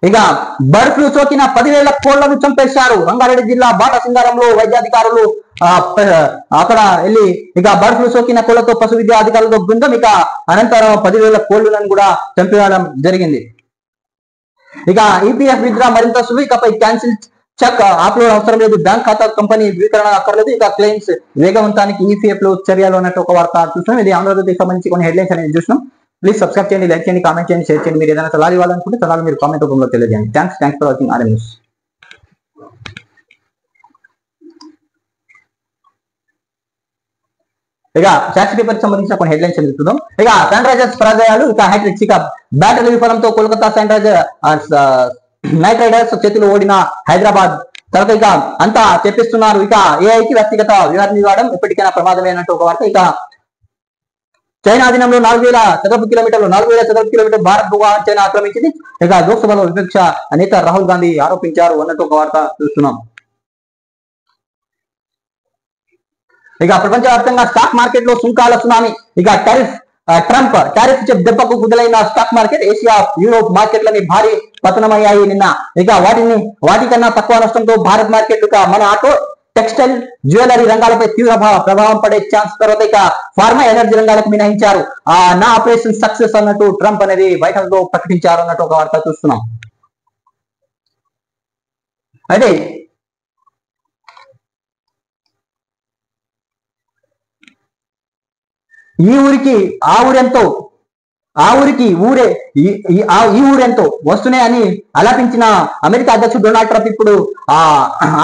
ఇక బర్డ్ ఫ్లూ సోకిన 10,000 కోళ్లను చంపేశారు. రంగారెడ్డి జిల్లా బాట సింగారంలో వైద్యాధికారులు అక్కడ వెళ్ళి ఇక బర్డ్ ఫ్లూ సోకిన కోళ్లతో పశు విద్యా అధికారులతో బృందం. ఇక అనంతరం 10,000 కోళ్లను కూడా చంపేయడం జరిగింది. ఇక ఈపీఎఫ్ విత్డ్రా మరింత సులువు. ఇకపై క్యాన్సిల్ చెక్ అప్లోడ్ అవసరం లేదు. బ్యాంక్ ఖాతా కంపెనీ ధృవీకరణ అక్కర్లేదు. ఇక క్లెయిమ్స్ వేగవంతానికి ఈపీఎఫ్ లో చర్యలు అన్నట్టు ఒక వార్త చూస్తున్నాం. ఇది ఆంధ్రప్రదేశ్ సంబంధించి కొన్ని హెడ్లైన్స్ అనేది చూస్తున్నాం. ప్లీజ్ సబ్స్క్రైబ్ చేయండి, లైక్ చేయండి, కామెంట్ చేయండి, షేర్ చేయండి. మీరు ఏదైనా సలహాలు ఇవ్వాలనుకుంటే సలహాలు మీరు కామెంట్ రూపంలో తెలియజేయండి. Thanks for watching RM news. ఇక సాక్షి పేపర్ సంబంధించిన కొన్ని హెడ్లైన్స్ చూద్దాం. ఇక సన్ రైజర్స్ పరాజయాలు, ఇక హ్యాట్రిక్స్. ఇక బ్యాటరీ విఫలంతో కోల్కతా నైట్ రైడర్స్ చేతిలో ఓడిన హైదరాబాద్. తర్వాత ఇక అంతా చెప్పిస్తున్నారు. ఇక ఏఐకి వ్యక్తిగత వివాదం ఎప్పటికైనా ప్రమాదమైనట్టు ఒక వార్త. ఇక చైనా అధీనంలో 4,000 చదరపు కిలోమీటర్ భారత్ భూభాగం చైనా ఆక్రమించింది. ఇక లోక్సభలో విపక్ష నేత రాహుల్ గాంధీ ఆరోపించారు అన్నట్టు ఒక వార్త చూస్తున్నాం. ఇక ప్రపంచవ్యాప్తంగా స్టాక్ మార్కెట్ లో సుంకాల సునామీ. ఇక ట్రంప్ టారిఫ్ దెబ్బకు కుదలైన స్టాక్ మార్కెట్. ఏషియా, యూరోప్ మార్కెట్లని భారీ పతనమయ్యాయి నిన్న. ఇక వాటికన్నా తక్కువ నష్టంతో భారత్ మార్కెట్. ఇక మన ఆటో, టెక్స్టైల్, జ్యువెలరీ రంగాలపై తీవ్ర ప్రభావం పడే ఛాన్స్. తర్వాత ఇక ఫార్మా, ఎనర్జీ రంగాలకు మినహించారు. నా ఆపరేషన్ సక్సెస్ అన్నట్టు ట్రంప్ అనేది వైట్ హౌస్ లో ప్రకటించారు అన్నట్టు ఒక వార్త చూస్తున్నాం. అయితే ఈ ఊరికి ఆ ఊరెంతో, ఆ ఊరికి ఊరే ఈ ఊరెంతో వస్తున్నాయి అని ఆలాపించిన అమెరికా అధ్యక్షుడు డొనాల్డ్ ట్రంప్ ఇప్పుడు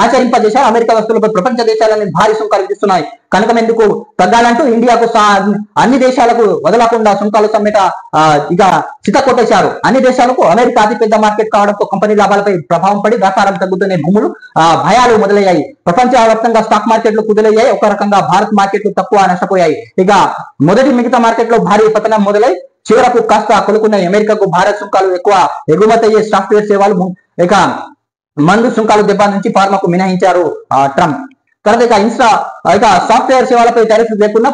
ఆచరింపజేశారు. అమెరికా వస్తువులపై ప్రపంచ దేశాలని భారీ సుంకాలు విధిస్తున్నాయి. కనుక ఎందుకు తగ్గాలంటూ ఇండియాకు అన్ని దేశాలకు వదలకుండా సుంకాలు సమ్మెట ఇక చితకొట్టేశారు. అన్ని దేశాలకు అమెరికా అతిపెద్ద మార్కెట్ కావడంతో కంపెనీ లాభాలపై ప్రభావం పడి వ్యాపారం తగ్గుతున్న భూములు భయాలు మొదలయ్యాయి. ప్రపంచవ్యాప్తంగా స్టాక్ మార్కెట్లు కుదిలయ్యాయి. ఒక రకంగా భారత్ మార్కెట్లు తక్కువ నష్టపోయాయి. ఇక మిగతా మార్కెట్ లో భారీ పతనం మొదలై చివరకు కాస్త కొలుకున్న అమెరికాకు భారత్ సుంకాలు ఎక్కువ ఎగుమతి అయ్యే సాఫ్ట్వేర్ సేవలు, ఇక మందు సుంకాలు దెబ్బ నుంచి ఫార్మాకు మినహాయించారు ట్రంప్. తర్వాత ఇక సాఫ్ట్వేర్ సేవలపై టారిఫ్ లేకుండా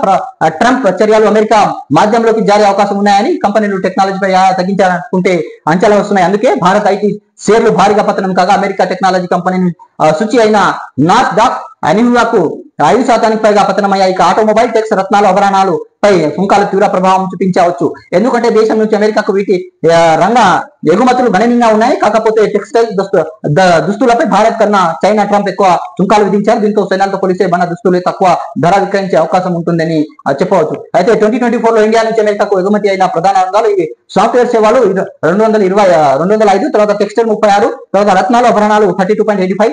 ట్రంప్ చర్యలు అమెరికా మాధ్యమంలోకి జారీ అవకాశం ఉన్నాయని కంపెనీలు టెక్నాలజీపై తగ్గించాలనుకుంటే అంచనాలు వస్తున్నాయి. అందుకే భారత్ ఐటీ షేర్లు భారీగా పతనం కాగా అమెరికా టెక్నాలజీ కంపెనీ సూచి అయిన నాస్డాక్ న్యూయార్క్ 5% పైగా పతనమయ్యాయి. ఇక ఆటోమొబైల్ టెక్స్ రత్నాలు ఆభరణాలు పై సుంకాలు తీవ్ర ప్రభావం చూపించవచ్చు. ఎందుకంటే దేశం నుంచి అమెరికాకు వీటి రంగ ఎగుమతులు గణనీయంగా ఉన్నాయి. కాకపోతే టెక్స్టైల్ దుస్తులపై భారత్ కన్నా చైనా ట్రంప్ ఎక్కువ సుంకాలు విధించారు. దీంతో చైనాతో పోలిస్తే మన దుస్తులు తక్కువ ధర విక్రయించే అవకాశం ఉంటుందని చెప్పవచ్చు. అయితే 2024 లో ఇండియా నుంచి అమెరికాకు ఎగుమతి అయిన ప్రధాన రంగాలు ఇవి సాఫ్ట్వేర్ సేవలు 205, తర్వాత టెక్స్టైల్ 36, తర్వాత రత్నాలు ఆభరణాలు 32.85,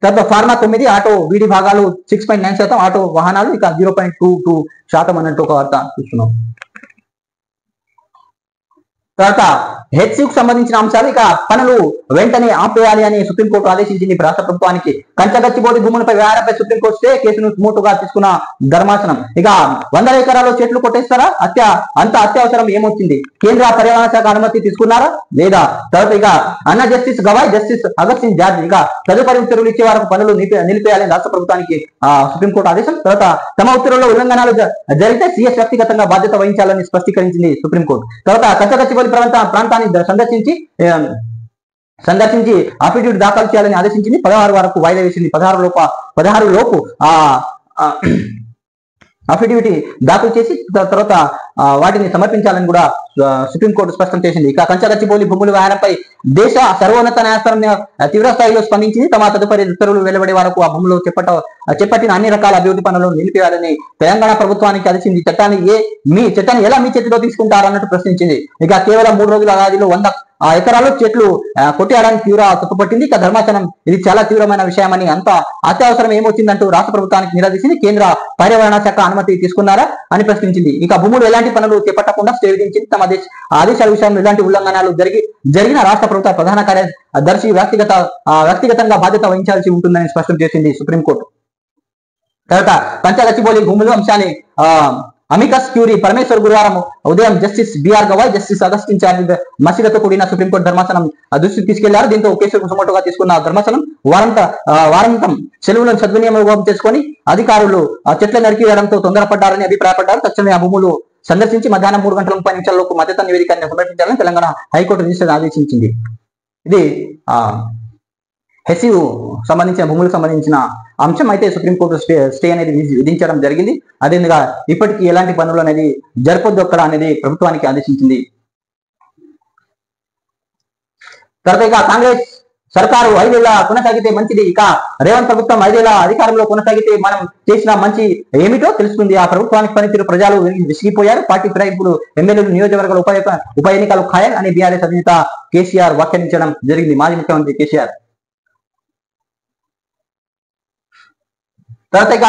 తర్వాత ఫార్మా 9, ఆటో వీడి భాగాలు 6.9%, ఆటో వాహనాలు ఇక 0.22% అన్నట్టు ఒక వార్త చూస్తున్నాం. తర్వాత హెచ్సికు సంబంధించిన అంశాలు ఇక పనులు వెంటనే ఆపేయాలి అని సుప్రీంకోర్టు ఆదేశించింది రాష్ట్ర ప్రభుత్వానికి. కంచగచ్చిబోడి భూములపై వ్యవహారంపై సుప్రీంకోర్టు స్టే కేసును స్మూత్గా తీసుకున్న ధర్మాసనం. ఇక 100 ఎకరాల్లో చెట్లు కొట్టేస్తారా? అంత అత్యవసరం ఏమొచ్చింది? కేంద్ర పర్యావరణ శాఖ అనుమతి తీసుకున్నారా లేదా? తర్వాత ఇక అన్న జస్టిస్ గవాయ్, జస్టిస్ అగత్ సింగ్ జార్జ్ ఇక తదుపరి ఉత్తర్వులు ఇచ్చే వరకు పనులు నిలిపేయాలని రాష్ట్ర ప్రభుత్వానికి సుప్రీంకోర్టు ఆదేశం. తర్వాత తమ ఉత్తర్వుల్లో ఉల్లంఘనలు జరిగితే సీఎస్ వ్యక్తిగతంగా బాధ్యత వహించాలని స్పష్టీకరించింది సుప్రీంకోర్టు. తర్వాత కంచగచ్చిబోలి ప్రాంతాన్ని సందర్శించి అఫిడవిట్ దాఖలు చేయాలని ఆదేశించింది. 16 వరకు వాయిదా వేసింది. 16 లోపు అఫిడవిట్ దాఖలు చేసి తర్వాత వాటిని సమర్పించాలని కూడా సుప్రీంకోర్టు స్పష్టం చేసింది. ఇక కంచగచ్చిబౌలి భూముల వ్యవహారంపై దేశ సర్వోన్నత న్యాయస్థానం తీవ్ర స్థాయిలో స్పందించింది. తమ తదుపరి ఉత్తర్వులు వెలువడే వరకు ఆ భూములు చేపట్టిన అన్ని రకాల అభివృద్ధి పనులను నిలిపివేయాలని తెలంగాణ ప్రభుత్వానికి ఆదేశించింది. చట్టాన్ని ఎలా మీ చేతిలో తీసుకుంటారన్నట్టు ప్రశ్నించింది. ఇక కేవలం 3 రోజుల వ్యవధిలో 100 ఎకరాలు చెట్లు కొట్టేయడానికి తీవ్ర తప్పుపట్టింది. ఇక ధర్మాసనం ఇది చాలా తీవ్రమైన విషయమని, అంత అత్యవసరం ఏమొచ్చిందంటూ రాష్ట్ర ప్రభుత్వానికి నిలదీసింది. కేంద్ర పర్యావరణ శాఖ అనుమతి తీసుకున్నారా అని ప్రశ్నించింది. ఇక భూములు ఎలాంటి పనులు చేపట్టకుండా స్టే విధించింది. తమ ఆదేశాల విషయంలో ఎలాంటి ఉల్లంఘనలు జరిగిన రాష్ట్ర ప్రభుత్వ ప్రధాన కార్యదర్శి వ్యక్తిగతంగా బాధ్యత వహించాల్సి ఉంటుందని స్పష్టం చేసింది సుప్రీంకోర్టు. తర్వాత కంచగచ్చిబౌలి భూములు అంశాన్ని అమికస్ క్యూరీ పరమేశ్వర్ గురువారం ఉదయం justice BR Gavai, justice Augustine George మసీదతో కూడిన సుప్రీంకోర్టు ధర్మాసనం దృష్టికి తీసుకెళ్లారు. దీంతో కేసుకు సుమోటోగా తీసుకున్న ధర్మాసనం వారాంతం సెలవులను సద్వినియోగం చేసుకుని అధికారులు చెట్ల నరికివేయడంతో తొందరపడ్డారని అభిప్రాయపడ్డారు. తక్షణమే ఆ భూములు సందర్శించి మధ్యాహ్నం 3:30 మద్దతు నివేదికను సమర్పించాలని తెలంగాణ హైకోర్టు రిజిస్టర్ ఆదేశించింది. ఇది హెసివ్ సంబంధించిన భూములకు సంబంధించిన అంశం. అయితే సుప్రీంకోర్టు స్టే అనేది విధించడం జరిగింది. అదేవిధంగా ఇప్పటికీ ఎలాంటి పనులు అనేది జరపొద్దు అక్కడ అనేది ప్రభుత్వానికి ఆదేశించింది. తర్వాత ఇక కాంగ్రెస్ సర్కారు 5 ఏళ్ల కొనసాగితే మంచిది. ఇక రేవంత్ ప్రభుత్వం 5 ఏళ్ల అధికారంలో కొనసాగితే మనం చేసిన మంచి ఏమిటో తెలుస్తుంది. ఆ ప్రభుత్వానికి పనితీరు ప్రజలు విసిగిపోయారు. పార్టీ ఫిరాయింపులు, ఎమ్మెల్యేలు, నియోజకవర్గాల ఉప ఎన్నికలు ఖాయం అని బీఆర్ఎస్ అధినేత కేసీఆర్ వ్యాఖ్యానించడం జరిగింది. మాజీ ముఖ్యమంత్రి కేసీఆర్. తర్వాత ఇక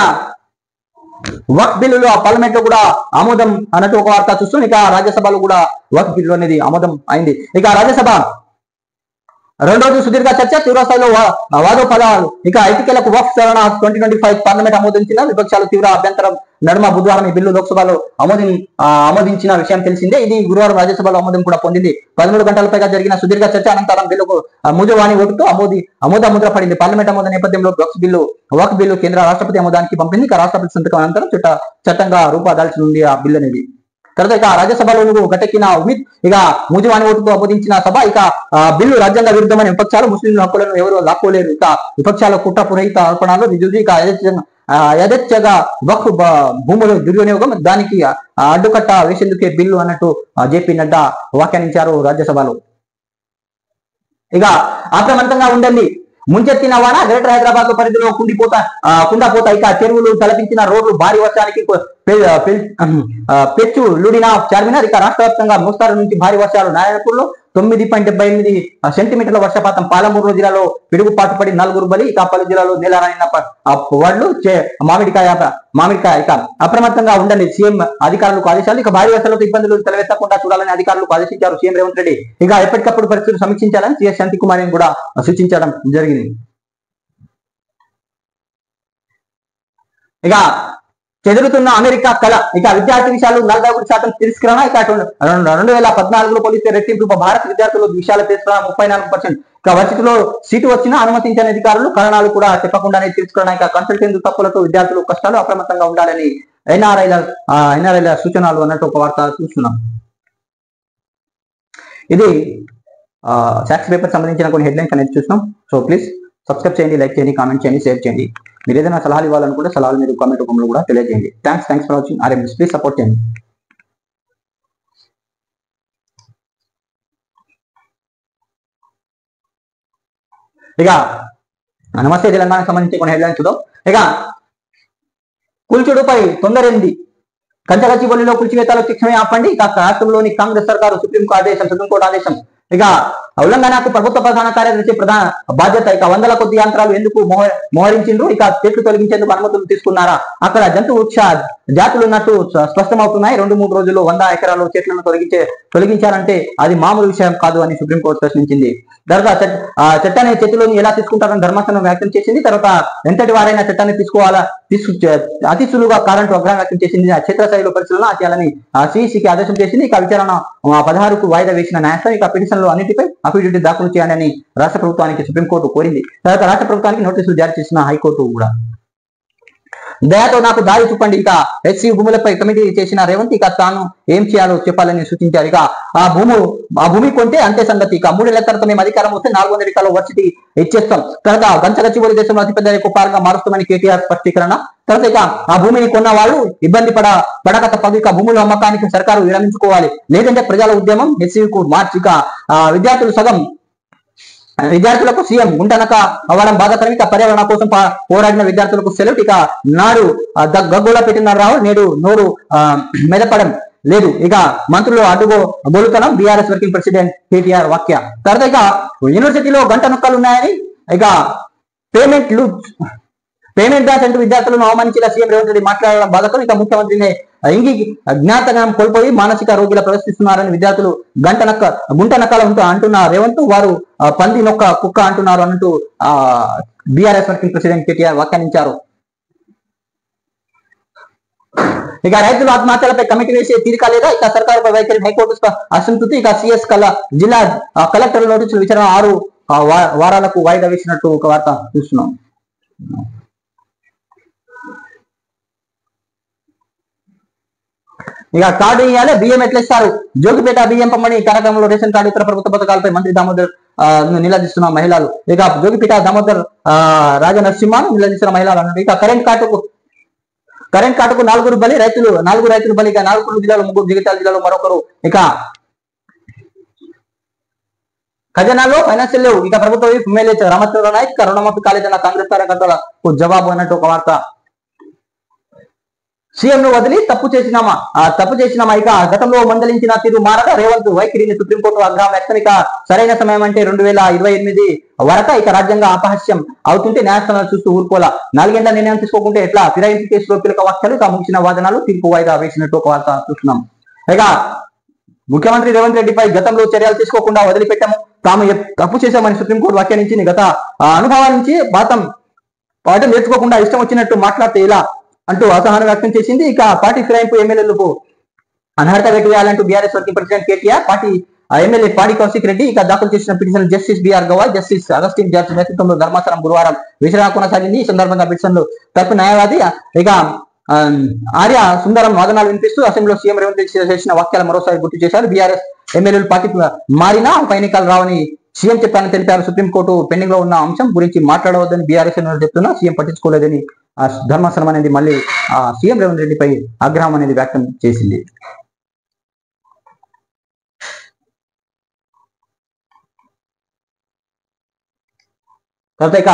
వక్ఫ్ బిల్లులో పార్లమెంట్ లో కూడా ఆమోదం అన్నట్టు ఒక వార్త చూస్తుంది. ఇక రాజ్యసభలో కూడా వక్ఫ్ బిల్లు అనేది ఆమోదం అయింది. ఇక రాజ్యసభ 2 రోజుల సుదీర్ఘ చర్చ, తీవ్రస్థాయిలో వాదోపదాలు. ఇక ఐటీకేలకు వక్ఫ్ సవరణ 2025 పార్లమెంట్ ఆమోదించిన విపక్షాలు తీవ్ర అభ్యంతరం నడుమ బుధవారం ఈ బిల్లు లోక్సభలో ఆమోదించిన విషయం తెలిసిందే. ఇది గురువారం రాజ్యసభలో ఆమోదం కూడా పొందింది. 13 గంటల పైగా జరిగిన సుదీర్ఘ చర్చ అనంతరం బిల్లుకు మూజవాణి ఓటుతో ఆమోద ముద్ర పడింది. పార్లమెంట్ ఆమోద నేపథ్యంలో వక్ఫ్ బిల్లు కేంద్ర రాష్ట్రపతి ఆమోదానికి పంపింది. ఇక రాష్ట్రపతి సంతకం అనంతరం చట్టంగా రూపదాల్చనుంది ఆ బిల్లు అనేది. తర్వాత ఇక రాజ్యసభలో గట్టెక్కిన ఉమిత్ ఇక మూజవాణి ఓటుతో ఆమోదించిన సభ. ఇక బిల్లు రాజ్యాంగ విరుద్ధమైన విపక్షాలు, ముస్లింల హక్కులను ఎవరు లాక్కోలేరు. ఇక విపక్షాల కుట్ర పురహిత ఆరోపణలు రుజువు. ఇక యథేచ్ఛగా వక్ఫ్ భూముల దుర్వినియోగం, దానికి అడ్డుకట్ట వేసేందుకే బిల్లు అన్నట్టు జేపీ నడ్డా వ్యాఖ్యానించారు రాజ్యసభలో. ఇక అప్రమత్తంగా ఉండండి, ముంచెత్తిన వాన గ్రేటర్ హైదరాబాద్ పరిధిలో కుండపోత. ఇక చెరువులు తలపించిన రోడ్లు భారీ వర్షానికి పెచ్చులుడిన చార్మినార్. ఇక రాష్ట్ర వ్యాప్తంగా మోస్తారు నుంచి భారీ వర్షాలు. నారాయణపూర్లో 9.78 సెంటీమీటర్ల వర్షపాతం. పాలమూరు జిల్లాలో పిడుగుపాటు పడి 4 బలి. ఇక పలు జిల్లాలో నేలరాయిన వడ్లు, మామిడికాయ. ఇక అప్రమత్తంగా ఉండండి, సీఎం అధికారులకు ఆదేశాలు. ఇక భారీ వర్షాలతో ఇబ్బందులు తలెత్తకుండా చూడాలని అధికారులకు ఆదేశించారు సీఎం రేవంత్ రెడ్డి. ఇక ఎప్పటికప్పుడు పరిస్థితులు సమీక్షించాలని సిఎస్ శాంతికుమార్ కూడా సూచించడం జరిగింది. ఇక చెదురుతున్న అమెరికా కళ. ఇక విద్యార్థి విషయాలు 41% తిరస్కరణ. ఇక 2014లో పోలిస్తే రెట్టింపు భారత విద్యార్థులు విషయాల తిరస్కరణ 34%. ఇక వర్సిటీలో సీటు వచ్చినా అనుమతించని అధికారులు కారణాలు కూడా చెప్పకుండానే తీర్చుకోవడానికి కన్సల్టెంట్ తప్పులతో విద్యార్థులు కష్టాలు అప్రమత్తంగా ఉండాలని ఎన్ఆర్ఐల సూచనలు అన్నట్టు ఒక వార్త చూస్తున్నాం. ఇది సాక్స్ పేపర్ సంబంధించిన కొన్ని హెడ్లైన్స్ అనేది చూస్తున్నాం. సో ప్లీజ్ సబ్స్క్రైబ్ చేయండి, లైక్ చేయండి, కామెంట్ చేయండి, షేర్ చేయండి. మీరు ఏదైనా సలహాలు ఇవ్వాలనుకుంటే సలహాలు మీరు కామెంట్ రూపంలో కూడా తెలియజేయండి. Thanks for watching RMS. Please support చేయండి. ఇక నమస్తే తెలంగాణకు సంబంధించి కొన్ని హెడ్లైన్స్ చూద్దాం. ఇక కూల్చుడుపై తొందరేంది, కంచగచ్చిబౌలిలో కూల్చివేతలు శిక్షమే ఆపండి. ఇక రాష్ట్రంలోని కాంగ్రెస్ సర్కారు సుప్రీంకోర్టు ఆదేశం. ఇక ఉల్లంఘనకు ప్రభుత్వ ప్రధాన కార్యదర్శి ప్రధాన బాధ్యత. ఇక వందల కొద్ది యంత్రాలు ఎందుకు మోహరించిండ్రు? ఇక చెట్లు తొలగించేందుకు అనుమతులు తీసుకున్నారా? అక్కడ జంతు వృక్ష జాతులు ఉన్నట్టు స్పష్టమవుతున్నాయి. 2-3 రోజుల్లో 100 ఎకరాలు చెట్లను తొలగించారంటే అది మామూలు విషయం కాదు అని సుప్రీంకోర్టు ప్రశ్నించింది. తర్వాత చట్టాన్ని చేతిలోని ఎలా తీసుకుంటారని ధర్మాసనం వ్యాఖ్యం చేసింది. తర్వాత ఎంతటి వారైనా చట్టాన్ని తీసుకోవాలా అతి సులువుగా కారంటూ అగ్రహం వ్యక్తం చేసింది. క్షేత్రస్థాయిలో పరిశీలన చేయాలని సిఈసికి ఆదేశం చేసింది. ఇక విచారణ 16కు వాయిదా వేసిన న్యాయస్థానం ఇక పిటిషన్లు అన్నిటిపై అఫిడవిట్ దాఖలు చేయాలని రాష్ట్ర ప్రభుత్వానికి సుప్రీంకోర్టు కోరింది. తర్వాత రాష్ట్ర ప్రభుత్వానికి నోటీసులు జారీ చేసిన హైకోర్టు కూడా. దయతో నాకు దారి చూపండి. ఇక హెచ్సి భూములపై కమిటీ చేసిన రేవంత్ ఇక తాను ఏం చేయాలో చెప్పాలని సూచించారు. ఇక ఆ భూమి కొంటే అంతే సంగతి. ఇక 3 ఏళ్ల తర్వాత మేము అధికారం వస్తే 400 ఎకరాల వర్సిటీ ఇచ్చేస్తాం. తర్వాత గంచగచ్చిబౌలి దేశంలో అతిపెద్ద కుప్పారంగా మారుస్తామని కేటీఆర్ స్పష్టీకరణ. తర్వాత ఇక ఆ భూమిని కొన్న వాళ్ళు ఇబ్బంది పడక తప్పదు. ఇక భూముల అమ్మకానికి సర్కారు విరమించుకోవాలి, లేదంటే ప్రజల ఉద్యమం హెచ్సికు మార్చి. ఇక విద్యార్థులకు సీఎం గుంటనక అవ్వడం బాధాకరం. ఇక పర్యావరణ కోసం పోరాడిన విద్యార్థులకు సెలవు. ఇక నాడు గగ్గోలా పెట్టిన రావు నేడు నోరు మెదపడం లేదు. ఇక మంత్రులు అడ్డుగోలుతనం బీఆర్ఎస్ వర్కింగ్ ప్రెసిడెంట్ కేటీఆర్ వాక్య. తర్వాత ఇక యూనివర్సిటీలో గంట నొక్కలు ఉన్నాయని ఇక పేమెంట్ బ్యాచ్ అంటూ విద్యార్థులను అవమానించిన సీఎం రేవంత్ రెడ్డి మాట్లాడడం బాధకరం. ఇక ముఖ్యమంత్రిని జ్ఞాతనం కోల్పోయి మానసిక రోగుల ప్రదర్శిస్తున్నారని విద్యార్థులు గుంట నక్కలు అంటున్న రేవంత్ వారు పంది నొక్క కుక్క అంటున్నారు అన్నట్టు బీఆర్ఎస్ వర్కింగ్ ప్రెసిడెంట్ కేటీఆర్ వ్యాఖ్యానించారు. ఇక రైతులు ఆత్మహత్యలపై కమిటీ వేసే తీరిక లేదా? ఇక సర్కారుపై వైఖరి హైకోర్టు అసంతృప్తి. ఇక సిఎస్ జిల్లా కలెక్టర్ నోటీసులు విచారణ 6 వారాలకు వాయిదా వేసినట్టు ఒక వార్త చూస్తున్నాం. ఇక కార్డు ఇవ్వాలి, బియ్యం ఎట్లా ఇస్తారు? జోగిపేట బియ్యం పంపిణీ కార్యక్రమంలో రేషన్ కార్డు ఇతర ప్రభుత్వ పథకాలపై మంత్రి దామోదర్ నిలదీస్తున్న మహిళలు. ఇక జోగిపేట దామోదర్ రాజనరసింహను నిలదీస్తున్న మహిళలు అన్నారు. ఇక కరెంట్ కార్డుకు 4 బలి, రైతులు 4 రైతులు బలి. ఇక నాగపూర్ జిల్లాలో 3, జగిత్యాల జిల్లాలో మరొకరు. ఇక ఖజానాలో ఫైనాన్షియల్ లేవు. ఇక ప్రభుత్వ ఎమ్మెల్యే రామచంద్ర నాయక్ రుణమాఫీ కాలేదన్న కాంగ్రెస్ కార్యకర్తలకు జవాబు అన్నట్టు ఒక వార్త. సీఎం ను వదిలి తప్పు చేసినామా ఇక గతంలో మందలించిన తీరు మారక రేవంత్ వైఖరిని సుప్రీంకోర్టు అగ్రహం వ్యక్తం. ఇక సరైన సమయం అంటే 2028 వరకు. ఇక రాజ్యాంగ అపహాస్యం అవుతుంటే న్యాయస్థానాలు చూస్తూ ఊరుకోలా. 4 ఏళ్ల నిర్ణయం తీసుకోకుంటే ఎట్లా? ఫిరాయింపు కేసులో కీలక వ్యాఖ్యలు ఇక ముగిసిన వాదనలు తీర్పు వాయిదా వేసినట్టు ఒక వార్త చూస్తున్నాం. ఇక ముఖ్యమంత్రి రేవంత్ రెడ్డిపై గతంలో చర్యలు తీసుకోకుండా వదిలిపెట్టాము, తాము తప్పు చేశామని సుప్రీంకోర్టు వ్యాఖ్యానించింది. గత అనుభవాల నుంచి పాఠం నేర్చుకోకుండా ఇష్టం వచ్చినట్టు మాట్లాడితే ఇలా అంటూ అసహనం వ్యక్తం చేసింది. ఇక పార్టీ ఫిరాయింపు ఎమ్మెల్యేలకు అనర్హత వేయాలంటూ BRS working president KTR party MLA Padi Kaushik Reddy ఇక దాఖలు చేసిన petition justice BR Gavai, justice Augustine George నేతృత్వంలో ధర్మాసనం గురువారం విచారణ కొనసాగింది. ఈ సందర్భంగా పిటిషన్లు తరపు న్యాయవాది ఇక ఆర్య సుందరం వాదనాలు వినిపిస్తూ అసెంబ్లీలో సీఎం రేవంత్ రెడ్డి చేసిన వాక్యాలు మరోసారి గుర్తు చేశారు. బీఆర్ఎస్ ఎమ్మెల్యేలు పార్టీ మారినా ఉప ఎన్నికలు రావని సీఎం చెప్పారని తెలిపారు. సుప్రీంకోర్టు పెండింగ్ లో ఉన్న అంశం గురించి మాట్లాడవద్దని బీఆర్ఎస్ చెప్తున్నా సీఎం పట్టించుకోలేదని ధర్మాసనం అనేది మళ్ళీ సీఎం రేవంత్ రెడ్డిపై ఆగ్రహం అనేది వ్యక్తం చేసింది. తర్వాత ఇక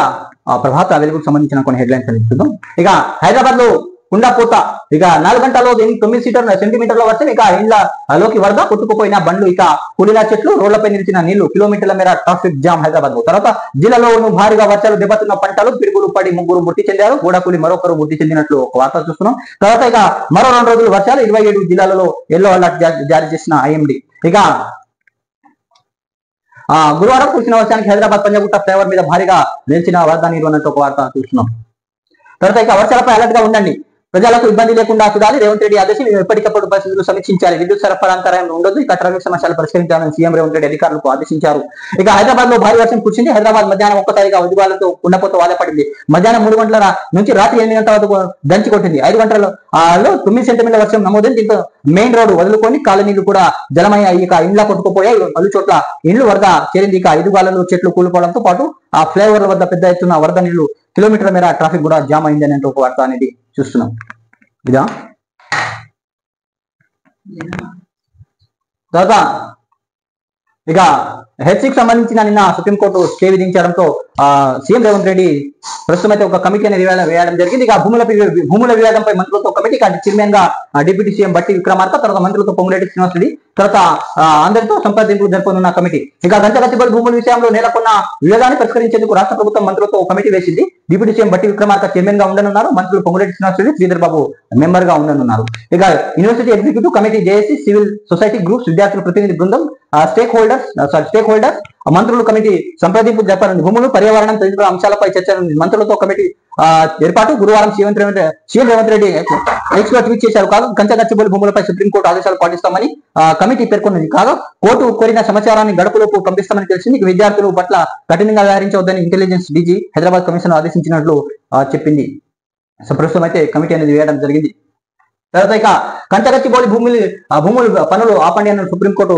ప్రభాత వెలుగుకు సంబంధించిన కొన్ని హెడ్లైన్స్ అనేది చూద్దాం. ఇక హైదరాబాద్ లో కుండాపోత ఇక 4 గంటల్లో 9 సెంటీమీటర్ల వర్షం. ఇక ఇండ్లలోకి వరద, కొట్టుకుపోయిన బండ్లు, ఇక కూలిన చెట్లు, రోడ్లపై నిలిచిన నీళ్లు, కిలోమీటర్ల మేర ట్రాఫిక్ జామ్ హైదరాబాద్ లో. తర్వాత జిల్లాలో భారీగా వర్షాలు దెబ్బతిన్న పంటలు, పిడుగులు పడి 3 మృతి చెందారు. గోడకూలి మరొకరు మృతి చెందినట్లు ఒక వార్త చూస్తున్నాం. తర్వాత ఇక మరో 2 రోజులు వర్షాలు, 27 జిల్లాలలో ఎల్లో అలర్ట్ జారీ చేసిన ఐఎండీ. ఇక గురువారం కురిసిన వర్షానికి హైదరాబాద్ పంజాగుట్ట ఫ్లైఓవర్ మీద భారీగా నిలిచిన వరద నీరు అన్నట్టు ఒక వార్త చూస్తున్నాం. తర్వాత ఇక వర్షాలపై అలర్ట్ గా ఉండండి. ప్రజలకు ఇబ్బంది లేకుండా చూడాలి. రేవంత్ రెడ్డి ఆదేశం ఎప్పటికప్పుడు పరిస్థితులు సమీక్షించాలి. విద్యుత్ సరఫరా అంతరాయం ఉండదు. ఇక ట్రాఫిక్ సమస్యలు పరిష్కరించాలని సీఎం రేవంత్ రెడ్డి అధికారులకు ఆదేశించారు. ఇక హైదరాబాద్ లో భారీ వర్షం కురిసింది. హైదరాబాద్ మధ్యాహ్నం ఒక్కసారిగా ఉద్యోగాలతో కుండపోత వాదపడింది. మధ్యాహ్నం 3 గంటల నుంచి రాత్రి 8 గంటల వరకు దంచి కొట్టింది. 5 గంటలలో 9 సెంటీమీటర్ల వర్షం నమోదైంది. దీంతో మెయిన్ రోడ్డు వదులుకొని కాలనీలు కూడా జలమయ్యాయి. ఇక ఇండ్ల కొట్టుకుపోయాయి. పలు చోట్ల ఇండ్లు వరద చేరింది. ఇక 5 గాలలో చెట్లు కూలిపోవడంతో పాటు ఆ ఫ్లైఓవర్ల వద్ద పెద్ద ఎత్తున వరద నీళ్లు కిలోమీటర్ల మేర ట్రాఫిక్ కూడా జామ్ అయింది అనే ఒక వార్త అనేది చూస్తున్నాం. ఇదా తర్వాత ఇక హెచ్సికి సంబంధించిన నిన్న సుప్రీంకోర్టు స్టే విధించడంతో సీఎం రేవంత్ రెడ్డి ప్రస్తుతం అయితే ఒక కమిటీ అనేది వేయడం జరిగింది. ఇక భూముల వివాదంపై మంత్రులతో కమిటీ చైర్మన్ గా డిప్యూటీ సీఎం బట్టి విక్రమార్క, తర్వాత మంత్రులతో పొంగులేటి శ్రీనివాస్ రెడ్డి, తర్వాత అందరితో సంప్రదింపులు జరపనున్న కమిటీ. ఇక గంచగచ్చిబౌలి భూముల విషయంలో నెలకొన్న వివాదాన్ని పరిష్కరించేందుకు రాష్ట్ర ప్రభుత్వం మంత్రులతో కమిటీ వేసింది. డిప్యూటీ సీఎం బట్టి విక్రమార్క చైర్మన్ గా ఉండనున్నారు. మంత్రులు పొంగులేటి శ్రీనివాస్ రెడ్డి, శ్రీధర్ బాబు మెంబర్ గా ఉండనున్నారు. ఇక university executive committee, JAC, civil society groups, విద్యార్థుల ప్రతినిధి బృందం, స్టేక్ హోల్డర్స్ మంత్రుల కమిటీ సంప్రదింపులు జరపనుంది. భూములు, పర్యావరణం తదితర అంశాలపై చర్చ మంత్రులతో కమిటీ ఏర్పాటు. గురువారం సీఎం రేవంత్ రెడ్డి ఎక్స్ లో ట్వీట్ చేశారు. కాగా గంచగచ్చిబౌలి భూములపై సుప్రీంకోర్టు ఆదేశాలు పాటిస్తామని కమిటీ పేర్కొన్నది. కాగా కోర్టు కోరిన సమాచారాన్ని గడుపులోపు పంపిస్తామని తెలిసింది. విద్యార్థుల పట్ల కఠినంగా వ్యవహరించవద్దని ఇంటెలిజెన్స్ డీజీ హైదరాబాద్ కమిషన్ ఆదేశించినట్లు చెప్పింది. ప్రస్తుతం అయితే కమిటీ అనేది వేయడం జరిగింది. తర్వాత ఇక గంచగచ్చిబౌలి భూములు పనులు ఆపండి అని సుప్రీంకోర్టు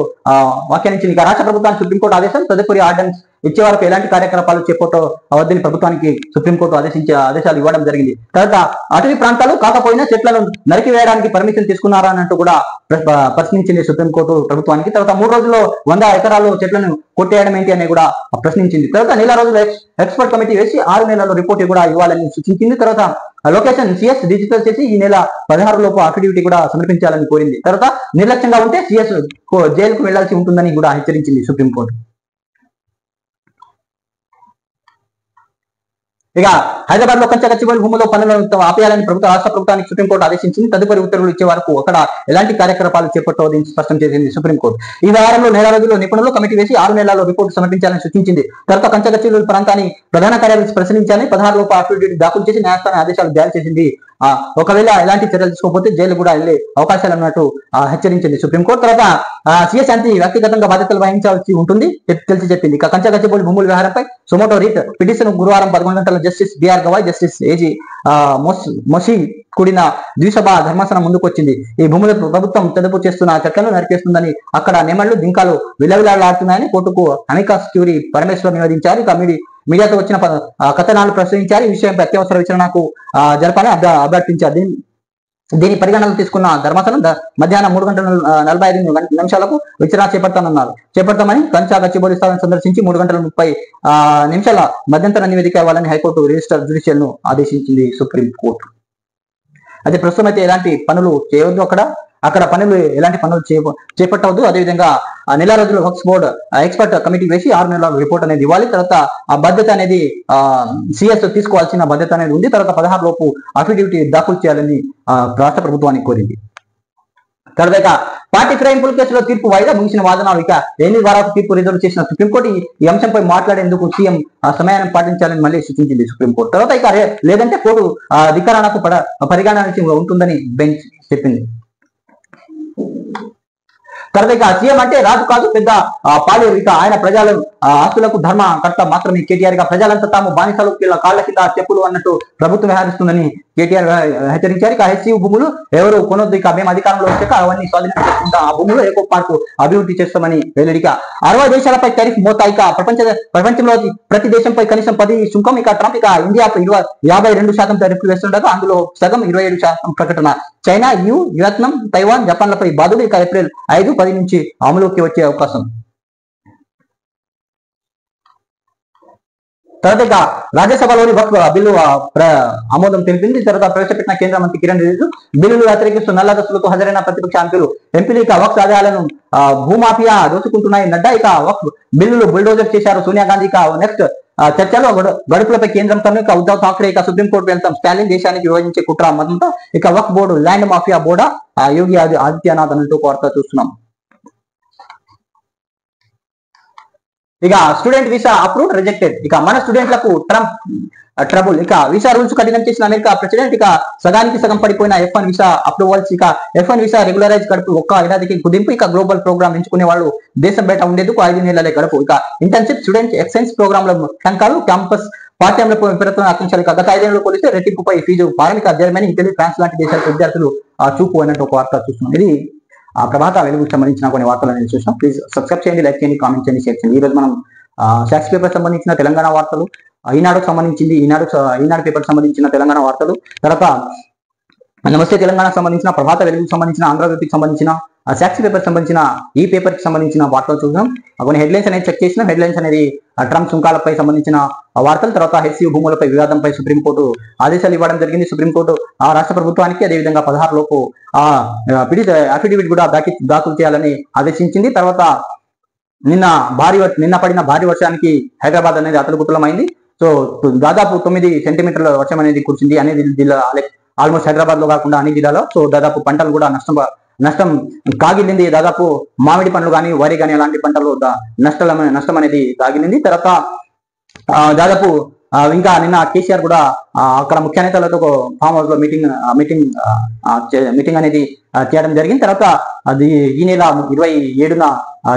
వ్యాఖ్యానించింది. ఇక రాష్ట్ర ప్రభుత్వానికి సుప్రీంకోర్టు ఆదేశం. తదుపరి ఆర్డినెన్స్ ఇచ్చే వరకు ఎలాంటి కార్యకలాపాలు చేపట్టవద్దని ప్రభుత్వానికి సుప్రీంకోర్టు ఆదేశాలు ఇవ్వడం జరిగింది. తర్వాత అటవీ ప్రాంతాలు కాకపోయినా చెట్లను నరికి వేయడానికి పర్మిషన్ తీసుకున్నారా అన్నట్టు కూడా ప్రశ్నించింది సుప్రీంకోర్టు ప్రభుత్వానికి. తర్వాత 3 రోజుల్లో 100 ఎకరాలు చెట్లను కొట్టేయడం ఏంటి అని కూడా ప్రశ్నించింది. తర్వాత నెల రోజులు ఎక్స్పర్ట్ కమిటీ వేసి 6 నెలల్లో రిపోర్ట్ కూడా ఇవ్వాలని సూచించింది. తర్వాత లొకేషన్ సిఎస్ డిజిటల్ చేసి ఈ నెల 16 లోపు అఫిడవిట్ కూడా సమర్పించాలని కోరింది. తర్వాత నిర్లక్ష్యంగా ఉంటే సిఎస్ జైలుకు వెళ్లాల్సి ఉంటుందని కూడా హెచ్చరించింది సుప్రీంకోర్టు. ఇక హైదరాబాద్ లో గంచగచ్చిబౌలి భూముల్లో పనులను ఆపేయాలని రాష్ట్ర ప్రభుత్వానికి సుప్రీంకోర్టు ఆదేశించింది. తదుపరి ఉత్తర్వులు ఇచ్చే వరకు అక్కడ ఎలాంటి కార్యకలాపాలు చేపట్టవద్దని స్పష్టం చేసింది సుప్రీంకోర్టు. ఈ వ్యవహారంలో నెల రోజుల్లో నిపుణులు కమిటీ వేసి 6 నెలల్లో రిపోర్టు సమర్పించాలని సూచించింది. తర్వాత గంచగచ్చిబౌలి ప్రాంతాన్ని ప్రధాన కార్యాలయం పరిశీలించాలని 16 లోపు అఫిడవిట్ దాఖలు చేసి న్యాయస్థానం ఆదేశాలు జారీ చేసింది. ఒకవేళ ఎలాంటి చర్యలు తీసుకోకపోతే జైలు కూడా వెళ్లే అవకాశాలు ఉన్నట్టు హెచ్చరించింది సుప్రీంకోర్టు. తర్వాత సీఎస్ శాంతి వ్యక్తిగతంగా బాధ్యతలు వహించాల్సి ఉంటుంది తెలిసి చెప్పింది. ఇక గంచగచ్చిబౌలి భూముల వ్యవహారంపై సుమోటో రీట్ పిటిషన్ గురువారం 11 గంటల justice BR Gavai, justice AG Masih కూడిన ద్విసభ ధర్మాసనం ముందుకొచ్చింది. ఈ భూముల ప్రభుత్వం తదుపు చేస్తున్న చెట్లను నరికేస్తుందని, అక్కడ నెమళ్లు జింకలు విలవిలాడుతున్నాయని కోర్టుకు అమికస్ క్యూరీ పరమేశ్వర్ నివేదించారు. ఇక మీడియాతో వచ్చిన కథనాలు ప్రశ్నించారు. ఈ విషయంపై అత్యవసర విచారణకు జరపాలని అభ్యర్థించారు. దీని పరిగణనలు తీసుకున్న ధర్మాసనం మధ్యాహ్నం 3:45 విచారణ చేపడతామని గంచగచ్చిబౌలి స్థలాన్ని సందర్శించి 3:30 మధ్యంతర నివేదిక ఇవ్వాలని హైకోర్టు రిజిస్టర్ జ్యుడిషియల్ ను ఆదేశించింది సుప్రీంకోర్టు. అయితే ప్రస్తుతం అయితే ఎలాంటి పనులు చేయవద్దు, అక్కడ పనులు ఎలాంటి పనులు చేపట్టవద్దు. అదేవిధంగా నెల రోజులు వక్ఫ్ బోర్డు ఎక్స్పర్ట్ కమిటీ వేసి 6 నెలల రిపోర్ట్ అనేది ఇవ్వాలి. తర్వాత ఆ బాధ్యత అనేది సిఎస్ తీసుకోవాల్సిన బాధ్యత అనేది ఉంది. తర్వాత 16 లోపు అఫిడవిట్ దాఖలు చేయాలని రాష్ట్ర ప్రభుత్వానికి కోరింది. తర్వాత పార్టీ ఫిరాయింపుల కేసులో తీర్పు వాయిదా ముగిసిన వాదనలు ఇక 8 వారాల తీర్పు రిజర్వ్ చేసిన సుప్రీంకోర్టు ఈ అంశంపై మాట్లాడేందుకు సీఎం సమయాన్ని పాటించాలని మళ్ళీ సూచించింది సుప్రీంకోర్టు. తర్వాత ఇక లేదంటే కోర్టు అధికారానికి పరిగణించి ఉంటుందని బెంచ్ చెప్పింది. తర్వాత ఇక సీఎం అంటే రాజు కాదు, పెద్ద పాలేరు. ఇక ఆయన ప్రజల ఆస్తులకు ధర్మకర్త మాత్రమే కేటీఆర్. ఇక ప్రజలంతా తాము బానిసలు కాళ్ల కింద చెప్పులు అన్నట్టు ప్రభుత్వం వ్యవహరిస్తుందని కేటీఆర్ హెచ్చరించారు. ఇక హెచ్సియు భూములు ఎవరు కొనొద్దు, ఇక మేము అధికారంలో వచ్చాక అవన్నీ స్వాధీనం చేసుకుంటాం, ఆ భూములు ఎకో పార్కు అభివృద్ధి చేస్తామని వెల్లడి. ఇక 60 దేశాలపై టారిఫ్ మోతా. ఇక ప్రపంచంలో ప్రతి దేశంపై కనీసం 10 సుంకం. ఇక ట్రంప్ ఇక ఇండియాపై 52% టారిఫ్లు వేస్తుండగా అందులో సగం 27% ప్రకటన. చైనా, వియత్నాం, తైవాన్, జపాన్లపై బాధుడు. ఇక ఏప్రిల్ 5-10 నుంచి అమలుకి వచ్చే అవకాశం. తర్వాత ఇక రాజ్యసభలోని వక్ఫ్ బిల్లు ఆమోదం తెలిపింది. తర్వాత ప్రవేశపెట్టిన కేంద్ర మంత్రి కిరణ్ రిజిజు బిల్లులు వ్యతిరేకిస్తూ నల్లదస్తులతో హాజరైన ప్రతిపక్ష ఎంపీలు ఇక వక్ఫ్ ఆదాయాలను భూమాఫియా దోచుకుంటున్నాయి నడ్డా. ఇక వక్ఫ్ బిల్లులు బుల్డోజర్ చేశారు సోనియా గాంధీ. ఇక నెక్స్ట్ చర్చలో గడుపులపై కేంద్రంతో ఇక ఉద్ధవ్ ఠాక్రే ఇక సుప్రీంకోర్టు వెళ్తాం, స్టాలిన్ దేశానికి విభజించే కుట్ర మతంతో ఇక వక్ఫ్ board land mafia బోర్డా Yogi Adityanath అంటూ వార్త చూస్తున్నాం. ఇక స్టూడెంట్ వీసా అప్రూవ్డ్ రిజెక్టెడ్. ఇక మన స్టూడెంట్లకు ట్రంప్ ట్రబుల్. ఇక వీసా రూల్స్ కఠినం చేసిన అమెరికా ప్రెసిడెంట్ ఇక సగానికి సగం పడిపోయిన F1 వీసా అప్రూవల్స్. ఇక F1 వీసా రెగ్యులరైజ్ గడుపు ఒక్క ఏడాదికి కుదింపు. ఇక గ్లోబల్ ప్రోగ్రామ్ ఎంచుకునే వాళ్ళు దేశం బయట ఉండేందుకు 5 నెలలే గడుపు. ఇక ఇంటర్న్షిప్, స్టూడెంట్ ఎక్స్చేంజ్ ప్రోగ్రాంల టంకాలు, క్యాంపస్ పాఠ్యంలో పెరుగుతున్న ఆకాంక్షలు. గత 5 ఏళ్లలో పోలిస్తే రెట్టింపుపై ఫీజు భారం. ఇక జర్మనీ, ఇటలీ, ఫ్రాన్స్ లాంటి దేశాల విద్యార్థులు చూపు అన్నట్టు ఒక వార్త చూస్తున్నాం. ఇది ప్రభాత వెలుగుకు సంబంధించిన కొన్ని వార్తలు నేను చూసాం. ప్లీజ్ సబ్స్క్రైబ్ చేయండి, లైక్ చేయండి, కామెంట్ చేయండి, షేర్ చేయండి. ఈ రోజు మనం సాక్షి పేపర్ సంబంధించిన తెలంగాణ వార్తలు, ఈనాడుకు సంబంధించింది ఈనాడు పేపర్ సంబంధించిన తెలంగాణ వార్తలు, తర్వాత నమస్తే తెలంగాణకు సంబంధించిన, ప్రభాత వెలుగుకు సంబంధించిన, ఆంధ్రజ్యోతికి సంబంధించిన, సాక్షి పేపర్ సంబంధించిన, ఈ పేపర్ కి సంబంధించిన వార్తలు చూద్దాం. కొన్ని హెడ్లైన్స్ అనేది చెక్ చేసిన. హెడ్లైన్స్ అనేది ట్రంప్ సుంకాలపై సంబంధించిన వార్తలు, తర్వాత హెచ్సియు భూములపై వివాదంపై సుప్రీంకోర్టు ఆదేశాలు ఇవ్వడం జరిగింది. సుప్రీంకోర్టు రాష్ట్ర ప్రభుత్వానికి అదేవిధంగా 16 లోపు అఫిడవిట్ కూడా దాఖలు చేయాలని ఆదేశించింది. తర్వాత నిన్న పడిన భారీ వర్షానికి హైదరాబాద్ అనేది అతలుకుతలమైంది. సో దాదాపు 9 సెంటీమీటర్ల వర్షం అనేది కురిసింది అనేది జిల్లా, ఆల్మోస్ట్ హైదరాబాద్ లో కాకుండా అన్ని జిల్లాలో. సో దాదాపు పంటలు కూడా నష్టం కాగిలింది. దాదాపు మామిడి పండ్లు కానీ, వరి కానీ అలాంటి పంటలు నష్టం అనేది కాగిలింది. తర్వాత దాదాపు ఇంకా నిన్న కేసీఆర్ కూడా అక్కడ ముఖ్య నేతలతో ఫామ్ హౌస్ లో మీటింగ్ అనేది చేయడం జరిగింది. తర్వాత అది ఈ నెల 27న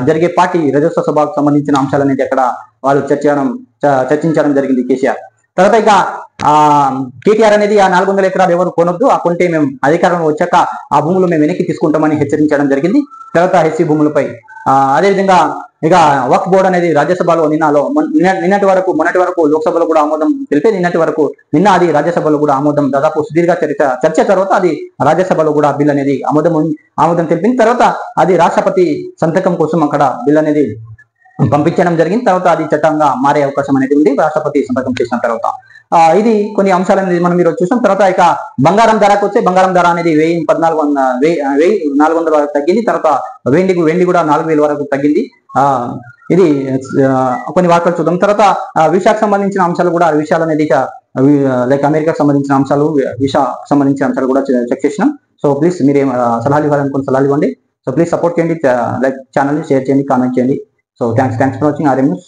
జరిగే పార్టీ రజోత్సవ సభకు సంబంధించిన అంశాలు అనేది అక్కడ వాళ్ళు చర్చించడం జరిగింది కేసీఆర్. తర్వాత ఇక కేటీఆర్ అనేది ఆ 400 ఎకరాలు ఎవరు కొనొద్దు, ఆ కొంటే మేము అధికారంలో వచ్చాక ఆ భూములు మేము వెనక్కి తీసుకుంటామని హెచ్చరించడం జరిగింది. తర్వాత హెచ్సి భూములపై అదేవిధంగా ఇక వక్ఫ్ బోర్డు అనేది రాజ్యసభలో మొన్నటి వరకు లోక్సభలో కూడా ఆమోదం తెలిపే, నిన్న అది రాజ్యసభలో కూడా ఆమోదం, దాదాపు సుదీర్ఘ చర్చ తర్వాత అది రాజ్యసభలో కూడా బిల్ అనేది ఆమోదం తెలిపింది. తర్వాత అది రాష్ట్రపతి సంతకం కోసం అక్కడ బిల్ అనేది పంపించడం జరిగింది. తర్వాత అది చట్టంగా మారే అవకాశం అనేది ఉంది రాష్ట్రపతి సంతకం చేసిన తర్వాత. ఇది కొన్ని అంశాలు అనేది మనం ఈరోజు చూసాం. తర్వాత ఇక బంగారం ధరకు వచ్చే, బంగారం ధర అనేది 1400 వరకు తగ్గింది. తర్వాత వెండి కూడా 4000 వరకు తగ్గింది. ఇది కొన్ని వార్తలు చూద్దాం. తర్వాత వీసాకు సంబంధించిన అంశాలు కూడా, విషయాలు అనేది లైక్ అమెరికాకు సంబంధించిన అంశాలు, వీసాకు సంబంధించిన అంశాలు కూడా చెక్ చేసినాం. సో ప్లీజ్ మీరు సలహాలు ఇవ్వాలనుకుని సలహాలు ఇవ్వండి. సో ప్లీజ్ సపోర్ట్ చేయండి, లైక్ ఛానల్ని షేర్ చేయండి, కామెంట్ చేయండి. So thanks for watching RM News.